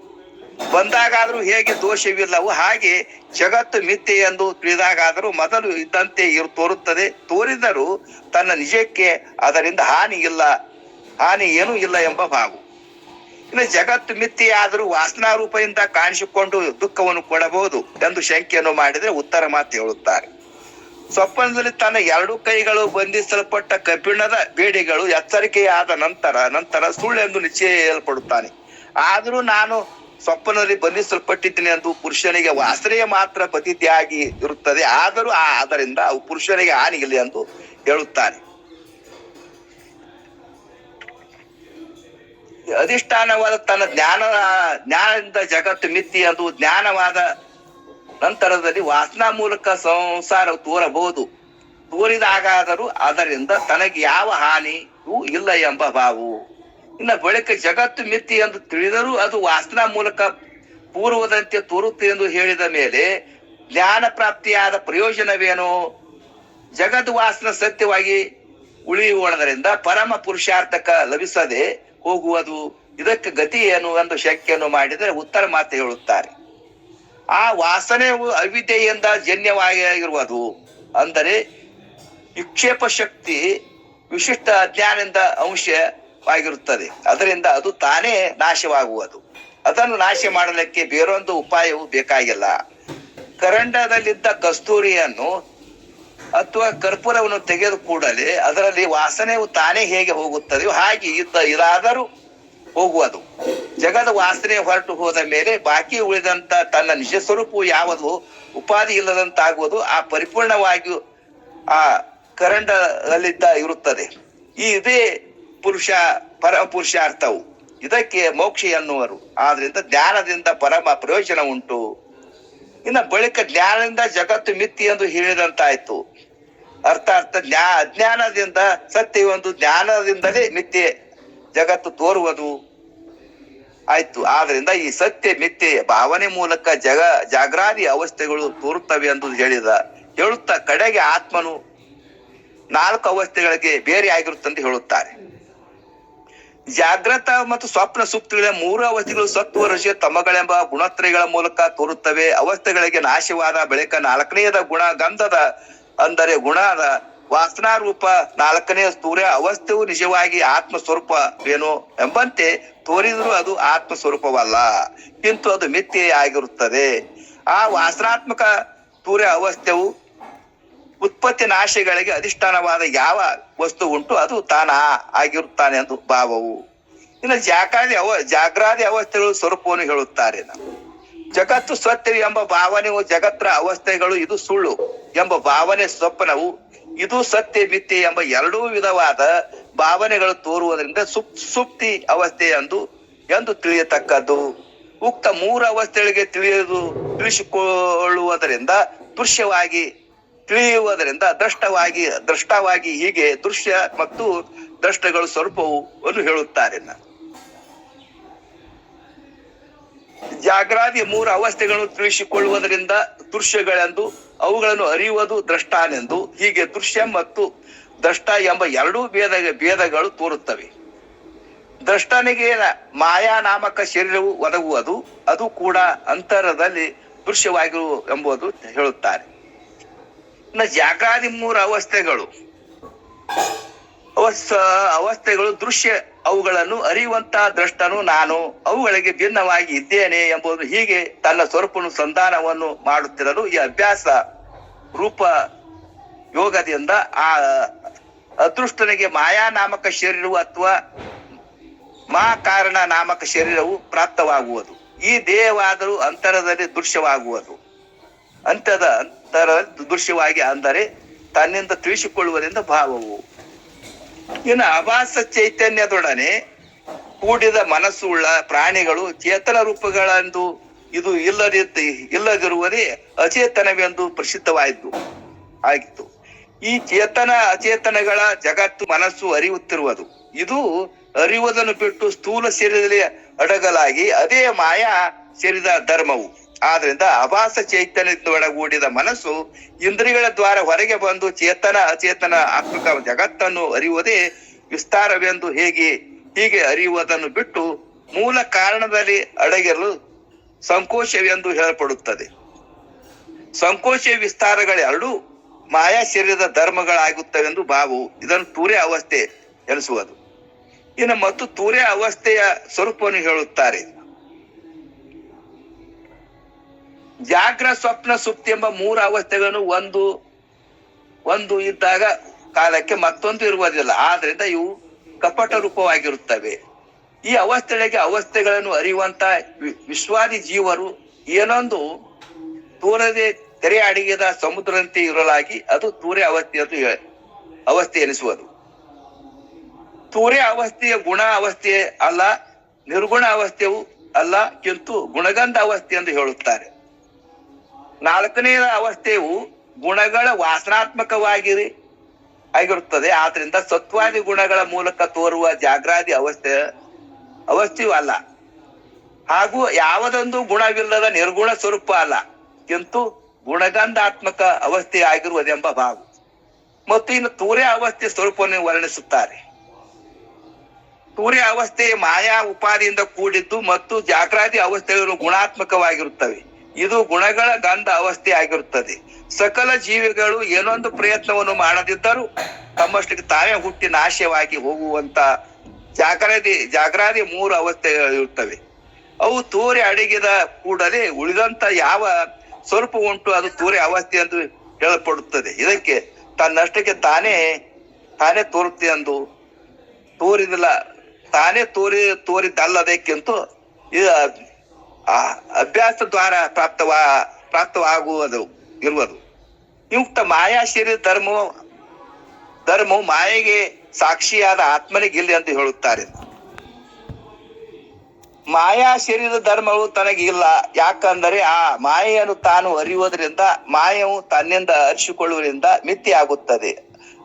ಬಂದಾಗಾದರೂ ಹೇಗೆ ದೋಷವಿಲ್ಲವೋ ಹಾಗೆ ಜಗತ್ತು ಮಿಥ್ಯೆ ಎಂದು ತಿಳಿದಾಗಾದರೂ ಮೊದಲು ಇದ್ದಂತೆ ತೋರುತ್ತದೆ. ತೋರಿದರೂ ತನ್ನ ನಿಜಕ್ಕೆ ಅದರಿಂದ ಹಾನಿ ಏನೂ ಇಲ್ಲ ಎಂಬ ಭಾವ. ಇನ್ನು ಜಗತ್ತು ಮಿಥ್ಯೆಯಾದರೂ ವಾಸನಾ ರೂಪದಿಂದ ಕಾಣಿಸಿಕೊಂಡು ದುಃಖವನ್ನು ಕೊಡಬಹುದು ಎಂದು ಶಂಕೆಯನ್ನು ಮಾಡಿದರೆ ಉತ್ತರ ಮಾತು ಹೇಳುತ್ತಾರೆ. ಸ್ವಪ್ನದಲ್ಲಿ ತನ್ನ 2 ಕೈಗಳು ಬಂಧಿಸಲ್ಪಟ್ಟ ಕಬ್ಬಿಣದ ಬೇಡಿಗಳು ಎಚ್ಚರಿಕೆಯಾದ ನಂತರ ಸುಳ್ಳೆಂದು ನಿಶ್ಚಯಿಸಲ್ಪಡುತ್ತಾನೆ. ಆದರೂ ನಾನು ಸ್ವಪ್ನದಲ್ಲಿ ಬಂಧಿಸಲ್ಪಟ್ಟಿದ್ದೀನಿ ಎಂದು ಪುರುಷನಿಗೆ ವಾಸನೆಯ ಮಾತ್ರ ಪ್ರತೀತಿಯಾಗಿ ಇರುತ್ತದೆ. ಆದರೂ ಅದರಿಂದ ಅವು ಪುರುಷನಿಗೆ ಹಾನಿಗಿಲ್ಲ ಎಂದು ಹೇಳುತ್ತಾನೆ. ಅಧಿಷ್ಠಾನವಾದ ತನ್ನ ಜ್ಞಾನದಿಂದ ಜಗತ್ತು ಮಿಥ್ಯೆ ಎಂದು ಜ್ಞಾನವಾದ ನಂತರದಲ್ಲಿ ವಾಸನಾ ಮೂಲಕ ಸಂಸಾರ ತೋರಬಹುದು. ತೋರಿದಾಗಾದರೂ ಅದರಿಂದ ತನಗೆ ಯಾವ ಹಾನಿಯೂ ಇಲ್ಲ ಎಂಬ ಭಾವು. ಇನ್ನು ಬಳಿಕ ಜಗತ್ತು ಮಿಥ್ಯೆ ಎಂದು ತಿಳಿದರೂ ಅದು ವಾಸನಾ ಮೂಲಕ ಪೂರ್ವದಂತೆ ತೋರುತ್ತೆ ಎಂದು ಹೇಳಿದ ಮೇಲೆ ಜ್ಞಾನ ಪ್ರಾಪ್ತಿಯಾದ ಪ್ರಯೋಜನವೇನು? ಜಗದ್ ವಾಸನ ಸತ್ಯವಾಗಿ ಉಳಿಯುವುದರಿಂದ ಪರಮ ಪುರುಷಾರ್ಥಕ ಲಭಿಸದೆ ಹೋಗುವುದು. ಇದಕ್ಕೆ ಗತಿ ಏನು ಎಂದು ಶಂಕೆಯನ್ನು ಮಾಡಿದರೆ ಉತ್ತರ ಮಾತು ಹೇಳುತ್ತಾರೆ. ಆ ವಾಸನೆಯು ಅವಿದ್ಯೆಯಿಂದ ಜನ್ಯವಾಗಿರುವುದು. ಅಂದರೆ ವಿಕ್ಷೇಪ ಶಕ್ತಿ ವಿಶಿಷ್ಟ ಅಜ್ಞಾನದಿಂದ ಅಂಶವಾಗಿರುತ್ತದೆ. ಅದರಿಂದ ಅದು ತಾನೇ ನಾಶವಾಗುವುದು. ಅದನ್ನು ನಾಶ ಮಾಡಲಿಕ್ಕೆ ಬೇರೊಂದು ಉಪಾಯವು ಬೇಕಾಗಿಲ್ಲ. ಕರಂಡದಲ್ಲಿದ್ದ ಕಸ್ತೂರಿಯನ್ನು ಅಥವಾ ಕರ್ಪೂರವನ್ನು ತೆಗೆದು ಕೂಡಲೇ ಅದರಲ್ಲಿ ವಾಸನೆಯು ತಾನೇ ಹೇಗೆ ಹೋಗುತ್ತದೆಯೋ ಹಾಗೆ ಇದಾದರೂ ಹೋಗುವುದು. ಜಗದ ವಾಸನೆ ಹೊರಟು ಹೋದ ಮೇಲೆ ಬಾಕಿ ಉಳಿದಂತ ತನ್ನ ನಿಜ ಸ್ವರೂಪವು ಯಾವುದು ಉಪಾಧಿ ಇಲ್ಲದಂತಾಗುವುದು ಆ ಪರಿಪೂರ್ಣವಾಗಿ ಆ ಕರಂಡದಲ್ಲಿದ್ದ ಇರುತ್ತದೆ. ಇದೇ ಪರಮ ಪುರುಷಾರ್ಥವು. ಇದಕ್ಕೆ ಮೋಕ್ಷ ಎನ್ನುವರು. ಆದ್ರಿಂದ ಜ್ಞಾನದಿಂದ ಪರಮ ಪ್ರಯೋಜನ ಉಂಟು. ಇನ್ನು ಬಳಿಕ ಜ್ಞಾನದಿಂದ ಜಗತ್ತು ಮಿಥ್ಯೆ ಎಂದು ಹೇಳಿದಂತಾಯ್ತು. ಅರ್ಥಾತ್ ಅಜ್ಞಾನದಿಂದ ಸತ್ಯವೊಂದು, ಜ್ಞಾನದಿಂದಲೇ ಮಿಥ್ಯೆ ಜಗತ್ತು ತೋರುವುದು ಆಯ್ತು. ಆದ್ರಿಂದ ಈ ಸತ್ಯ ಮಿಥ್ಯೆ ಭಾವನೆ ಮೂಲಕ ಜಾಗ್ರಾದಿ ಅವಸ್ಥೆಗಳು ತೋರುತ್ತವೆ ಎಂದು ಹೇಳುತ್ತಾ ಕಡೆಗೆ ಆತ್ಮನು 4 ಅವಸ್ಥೆಗಳಿಗೆ ಬೇರೆ ಆಗಿರುತ್ತಂತ ಹೇಳುತ್ತಾರೆ. ಜಾಗ್ರತ ಮತ್ತು ಸ್ವಪ್ನ ಸುಪ್ತಿಗಳ 3 ಅವಸ್ಥೆಗಳು ಸತ್ವ ರಜ ತಮಗಳೆಂಬ ಗುಣತ್ರಯಗಳ ಮೂಲಕ ತೋರುತ್ತವೆ. ಅವಸ್ಥೆಗಳಿಗೆ ನಾಶವಾದ ಬಳಿಕ 4ನೇದ ಗುಣ ಗಂಧದ ಅಂದರೆ ಗುಣದ ವಾಸನಾ ರೂಪ 4ನೇ ಸ್ಥೂರ್ಯ ಅವಸ್ಥೆಯು ನಿಜವಾಗಿ ಆತ್ಮ ಸ್ವರೂಪವೇನು ಎಂಬಂತೆ ತೋರಿದರೂ ಅದು ಆತ್ಮ ಸ್ವರೂಪವಲ್ಲ, ಕಿಂತು ಅದು ಮಿಥ್ಯೆ ಆಗಿರುತ್ತದೆ. ಆ ವಾಸನಾತ್ಮಕ ಸ್ಥೂರ್ಯ ಅವಸ್ಥೆಯು ಉತ್ಪತ್ತಿ ನಾಶಗಳಿಗೆ ಅಧಿಷ್ಠಾನವಾದ ಯಾವ ವಸ್ತು ಉಂಟು ಅದು ತಾನ ಆಗಿರುತ್ತಾನೆ ಎಂದು ಭಾವವು. ಇನ್ನು ಜಾಗ್ರಾದಿ ಅವಸ್ಥೆಗಳು ಸ್ವರೂಪವನ್ನು ಹೇಳುತ್ತಾರೆ. ಜಗತ್ತು ಸತ್ಯ ಎಂಬ ಭಾವನೆಯು ಜಗತ್ತರ ಅವಸ್ಥೆಗಳು ಇದು ಸುಳ್ಳು ಎಂಬ ಭಾವನೆ ಸ್ವಪ್ನವು, ಇದು ಸತ್ಯ ಮಿಥ್ಯೆ ಎಂಬ 2 ವಿಧವಾದ ಭಾವನೆಗಳು ತೋರುವುದರಿಂದ ಸುಪ್ತಿ ಅವಸ್ಥೆ ಎಂದು ತಿಳಿಯತಕ್ಕದ್ದು. ಉಕ್ತ 3 ಅವಸ್ಥೆಗಳಿಗೆ ತಿಳಿಸಿಕೊಳ್ಳುವುದರಿಂದ ದೃಶ್ಯವಾಗಿ ತಿಳಿಯುವುದರಿಂದ ದೃಷ್ಟವಾಗಿ ಹೀಗೆ ದೃಶ್ಯ ಮತ್ತು ದೃಷ್ಟಗಳು ಸ್ವರೂಪವನ್ನು ಹೇಳುತ್ತಾರೆ. ಜಾಗ್ರಾದಿ 3 ಅವಸ್ಥೆಗಳನ್ನು ತಿಳಿಸಿಕೊಳ್ಳುವುದರಿಂದ ದೃಶ್ಯಗಳೆಂದು, ಅವುಗಳನ್ನು ಅರಿಯುವುದು ದ್ರಷ್ಟಾನೆಂದು, ಹೀಗೆ ದೃಶ್ಯ ಮತ್ತು ದ್ರಷ್ಟ ಎಂಬ 2 ಭೇದಗಳು ತೋರುತ್ತವೆ. ದ್ರಷ್ಟನಿಗೆ ಮಾಯಾ ನಾಮಕ ಶರೀರವು ಒದಗುವುದು, ಅದು ಕೂಡ ಅಂತರದಲ್ಲಿ ದೃಶ್ಯವಾಗಿರು ಎಂಬುದು ಹೇಳುತ್ತಾರೆ. ಇನ್ನು ಜಾಗ್ರಾದಿ 3 ಅವಸ್ಥೆಗಳು ದೃಶ್ಯ, ಅವುಗಳನ್ನು ಅರಿಯುವಂತ ದ್ರಷ್ಟನು ನಾನು, ಅವುಗಳಿಗೆ ಭಿನ್ನವಾಗಿ ಇದ್ದೇನೆ ಎಂಬುದು. ಹೀಗೆ ತನ್ನ ಸ್ವರೂಪನು ಸಂಧಾನವನ್ನು ಮಾಡುತ್ತಿರಲು ಈ ಅಭ್ಯಾಸ ರೂಪ ಯೋಗದಿಂದ ಆ ಅದೃಷ್ಟನಿಗೆ ಮಾಯಾ ನಾಮಕ ಶರೀರವು ಅಥವಾ ಕಾರಣ ನಾಮಕ ಶರೀರವು ಪ್ರಾಪ್ತವಾಗುವುದು. ಈ ದೇಹವಾದರೂ ಅಂತರದಲ್ಲಿ ದೃಶ್ಯವಾಗುವುದು. ಅಂತರದಲ್ಲಿ ದೃಶ್ಯವಾಗಿ ಅಂದರೆ ತನ್ನಿಂದ ತಿಳಿಸಿಕೊಳ್ಳುವುದರಿಂದ ಭಾವವು. ಇನ್ನು ಆಭಾಸ ಚೈತನ್ಯದೊಡನೆ ಕೂಡಿದ ಮನಸ್ಸು ಉಳ್ಳ ಪ್ರಾಣಿಗಳು ಚೇತನ ರೂಪಗಳೆಂದು ಇದು ಇಲ್ಲದಿರುವುದೇ ಅಚೇತನವೆಂದು ಪ್ರಸಿದ್ಧವಾಯಿತು ಆಗಿತ್ತು. ಈ ಚೇತನ ಅಚೇತನಗಳ ಜಗತ್ತು ಮನಸ್ಸು ಅರಿಯುತ್ತಿರುವುದು. ಇದು ಅರಿಯುವುದನ್ನು ಬಿಟ್ಟು ಸ್ಥೂಲ ಶರೀರದಲ್ಲಿ ಅಡಗಲಾಗಿ ಅದೇ ಮಾಯಾ ಶರೀರದ ಧರ್ಮವು. ಆದ್ರಿಂದ ಆಭಾಸ ಚೈತನ್ಯದೊಡಗೂಡಿದ ಮನಸ್ಸು ಇಂದ್ರಿಯಗಳ ದ್ವಾರ ಹೊರಗೆ ಬಂದು ಚೇತನ ಅಚೇತನ ಆತ್ಮಕ ಜಗತ್ತನ್ನು ಅರಿಯುವುದೇ ವಿಸ್ತಾರವೆಂದು ಹೀಗೆ ಅರಿಯುವುದನ್ನು ಬಿಟ್ಟು ಮೂಲ ಕಾರಣದಲ್ಲಿ ಅಡಗಿರಲು ಸಂಕೋಚವೆಂದು ಹೇಳಲ್ಪಡುತ್ತದೆ. ಸಂಕೋಚ ವಿಸ್ತಾರಗಳೆರಡೂ ಮಾಯಾ ಶರೀರದ ಧರ್ಮಗಳಾಗುತ್ತವೆಂದು ಭಾವು. ಇದನ್ನು ತೂರ್ಯ ಅವಸ್ಥೆ ಎನಿಸುವುದು. ಇನ್ನು ಮತ್ತು ತೂರ್ಯ ಅವಸ್ಥೆಯ ಸ್ವರೂಪವನ್ನು ಹೇಳುತ್ತಾರೆ. ಜಾಗ್ರ ಸ್ವಪ್ನ ಸುಪ್ತಿ ಎಂಬ 3 ಅವಸ್ಥೆಗಳನ್ನು ಒಂದು ಇದ್ದಾಗ ಕಾಲಕ್ಕೆ ಮತ್ತೊಂದು ಇರುವುದಿಲ್ಲ. ಆದ್ರಿಂದ ಇವು ಕಪಟ ರೂಪವಾಗಿರುತ್ತವೆ. ಈ ಅವಸ್ಥೆಗಳನ್ನು ಅರಿಯುವಂತ ವಿಶ್ವಾದಿ ಜೀವರು ಏನೊಂದು ತೂರದೆ ತೆರೆ ಅಡಿಗೆದ ಸಮುದ್ರದಂತೆ ಇರಲಾಗಿ ಅದು ತೂರ್ಯ ಅವಸ್ಥೆ ಎನಿಸುವುದು. ತೂರ್ಯ ಅವಸ್ಥೆಯ ಗುಣ ಅವಸ್ಥೆ ಅಲ್ಲ, ನಿರ್ಗುಣ ಅವಸ್ಥೆಯೂ ಅಲ್ಲ, ಕಿಂತು ಗುಣಗಂಧ ಅವಸ್ಥೆ ಎಂದು ಹೇಳುತ್ತಾರೆ. 4ನೇಯ ಅವಸ್ಥೆಯು ಗುಣಗಳ ಆಗಿರುತ್ತದೆ. ಆದ್ರಿಂದ ಸತ್ವಾದಿ ಗುಣಗಳ ಮೂಲಕ ತೋರುವ ಜಾಗ್ರಾದಿ ಅವಸ್ಥೆಯೂ ಅಲ್ಲ, ಹಾಗೂ ಯಾವುದೊಂದು ಗುಣವಿಲ್ಲದ ನಿರ್ಗುಣ ಸ್ವರೂಪ ಅಲ್ಲ, ಕಿಂತು ಗುಣಗಂಧಾತ್ಮಕ ಅವಸ್ಥೆ ಆಗಿರುವುದೆಂಬ ಭಾವ. ಮತ್ತು ಇನ್ನು ತೂರ್ಯ ಅವಸ್ಥೆ ಸ್ವರೂಪವನ್ನು ವರ್ಣಿಸುತ್ತಾರೆ. ತೂರ್ಯ ಅವಸ್ಥೆ ಮಾಯಾ ಉಪಾದಿಯಿಂದ ಕೂಡಿದ್ದು ಮತ್ತು ಜಾಗ್ರಾದಿ ಅವಸ್ಥೆಗಳು ಗುಣಾತ್ಮಕವಾಗಿರುತ್ತವೆ. ಇದು ಗುಣಗಳ ಗಂಧ ಅವಸ್ಥೆ ಆಗಿರುತ್ತದೆ. ಸಕಲ ಜೀವಿಗಳು ಏನೊಂದು ಪ್ರಯತ್ನವನ್ನು ಮಾಡದಿದ್ದರೂ ತಮ್ಮಷ್ಟಕ್ಕೆ ತಾವೇ ಹುಟ್ಟಿ ನಾಶವಾಗಿ ಹೋಗುವಂತ ಜಾಗ್ರಾದಿ 3 ಅವಸ್ಥೆಗಳಿರುತ್ತವೆ. ಅವು ತೂರ್ಯ ಅಡಗಿದ ಕೂಡಲೇ ಉಳಿದಂತ ಯಾವ ಸ್ವರೂಪ ಉಂಟು ಅದು ತೂರ್ಯ ಅವಸ್ಥೆ ಎಂದು ಹೇಳಲ್ಪಡುತ್ತದೆ. ಇದಕ್ಕೆ ತನ್ನಷ್ಟಕ್ಕೆ ತಾನೇ ತೋರುತ್ತೆ ಎಂದು ತೋರಿದಿಲ್ಲ, ತಾನೇ ತೋರಿದ್ದಲ್ಲದಕ್ಕಿಂತ ಅಭ್ಯಾಸ ದ್ವಾರ ಪ್ರಾಪ್ತವಾಗುವುದು ಇರುವುದು. ಯುಕ್ತ ಮಾಯಾ ಶರೀರ ಧರ್ಮವು ಮಾಯೆಗೆ ಸಾಕ್ಷಿಯಾದ ಆತ್ಮನಿಗಿಲ್ಲ ಎಂದು ಹೇಳುತ್ತಾರೆ. ಮಾಯಾ ಶರೀರ ಧರ್ಮವು ತನಗಿಲ್ಲ, ಯಾಕಂದರೆ ಆ ಮಾಯೆಯನ್ನು ತಾನು ಅರಿಯುವುದರಿಂದ ಮಾಯವು ತನ್ನಿಂದ ಅರಿಸಿಕೊಳ್ಳುವುದರಿಂದ ಮಿಥ್ಯೆ ಆಗುತ್ತದೆ.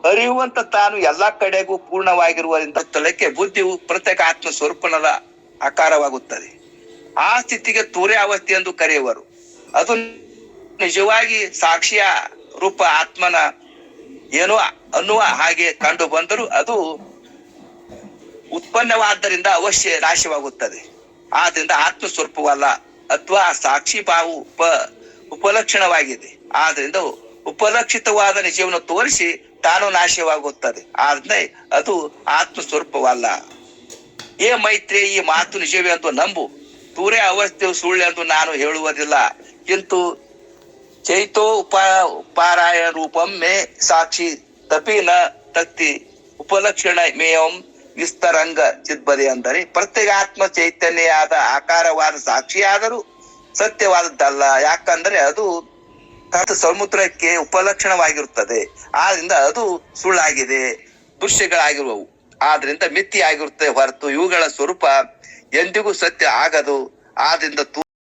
ಅರಿಯುವಂತ ತಾನು ಎಲ್ಲಾ ಕಡೆಗೂ ಪೂರ್ಣವಾಗಿರುವುದರಿಂದ ತಲಕ್ಕೆ ಬುದ್ಧಿಯು ಪ್ರತ್ಯೇಕ ಆತ್ಮ ಸ್ವರೂಪನದ ಆಕಾರವಾಗುತ್ತದೆ. ಆ ಸ್ಥಿತಿಗೆ ತುರ್ಯಾವಸ್ಥೆ ಎಂದು ಕರೆಯುವರು. ಅದು ನಿಜವಾಗಿ ಸಾಕ್ಷಿಯ ರೂಪ ಆತ್ಮನ ಏನೋ ಅನ್ನುವ ಹಾಗೆ ಕಂಡು ಬಂದರೂ ಅದು ಉತ್ಪನ್ನವಾದ್ದರಿಂದ ಅವಶ್ಯ ನಾಶವಾಗುತ್ತದೆ. ಆದ್ರಿಂದ ಆತ್ಮ ಸ್ವರೂಪವಲ್ಲ ಅಥವಾ ಸಾಕ್ಷಿ ಭಾವ ಉಪಲಕ್ಷಣವಾಗಿದೆ. ಆದ್ರಿಂದ ಉಪಲಕ್ಷಿತವಾದ ನಿಜವನ್ನು ತೋರಿಸಿ ತಾನು ನಾಶವಾಗುತ್ತದೆ. ಆದ್ರೆ ಅದು ಆತ್ಮ ಸ್ವರೂಪವಲ್ಲ. ಏ ಮೈತ್ರಿ, ಈ ಮಾತು ನಿಜವೇ ಎಂದು ನಂಬು. ತೂರೇ ಅವಸ್ಥೆಯು ಸುಳ್ಳೆಂದು ನಾನು ಹೇಳುವುದಿಲ್ಲ. ಕಿಂತು ಚೈತೋ ಉಪಾರಾಯ ರೂಪಂ ಮೇ ಸಾಕ್ಷಿ ತಪಿ ನ ತಕ್ತಿ ಉಪಲಕ್ಷಣ ಮೇಯಂ ವಿಸ್ತರಂಗ ಚಿದ್ಬದೆ. ಅಂದರೆ ಪ್ರತ್ಯೇಕ ಆತ್ಮ ಚೈತನ್ಯವಾದ ಆಕಾರವಾದ ಸಾಕ್ಷಿಯಾದರೂ ಸತ್ಯವಾದದ್ದಲ್ಲ. ಯಾಕಂದ್ರೆ ಅದು ಸಮುದ್ರಕ್ಕೆ ಉಪಲಕ್ಷಣವಾಗಿರುತ್ತದೆ. ಆದ್ರಿಂದ ಅದು ಸುಳ್ಳಾಗಿದೆ, ದೃಶ್ಯಗಳಾಗಿರುವವು. ಆದ್ರಿಂದ ಮಿಥ್ಯೆ ಆಗಿರುತ್ತದೆ ಹೊರತು ಇವುಗಳ ಸ್ವರೂಪ ಎಂದಿಗೂ ಸತ್ಯ ಆಗದು. ಆದ್ರಿಂದ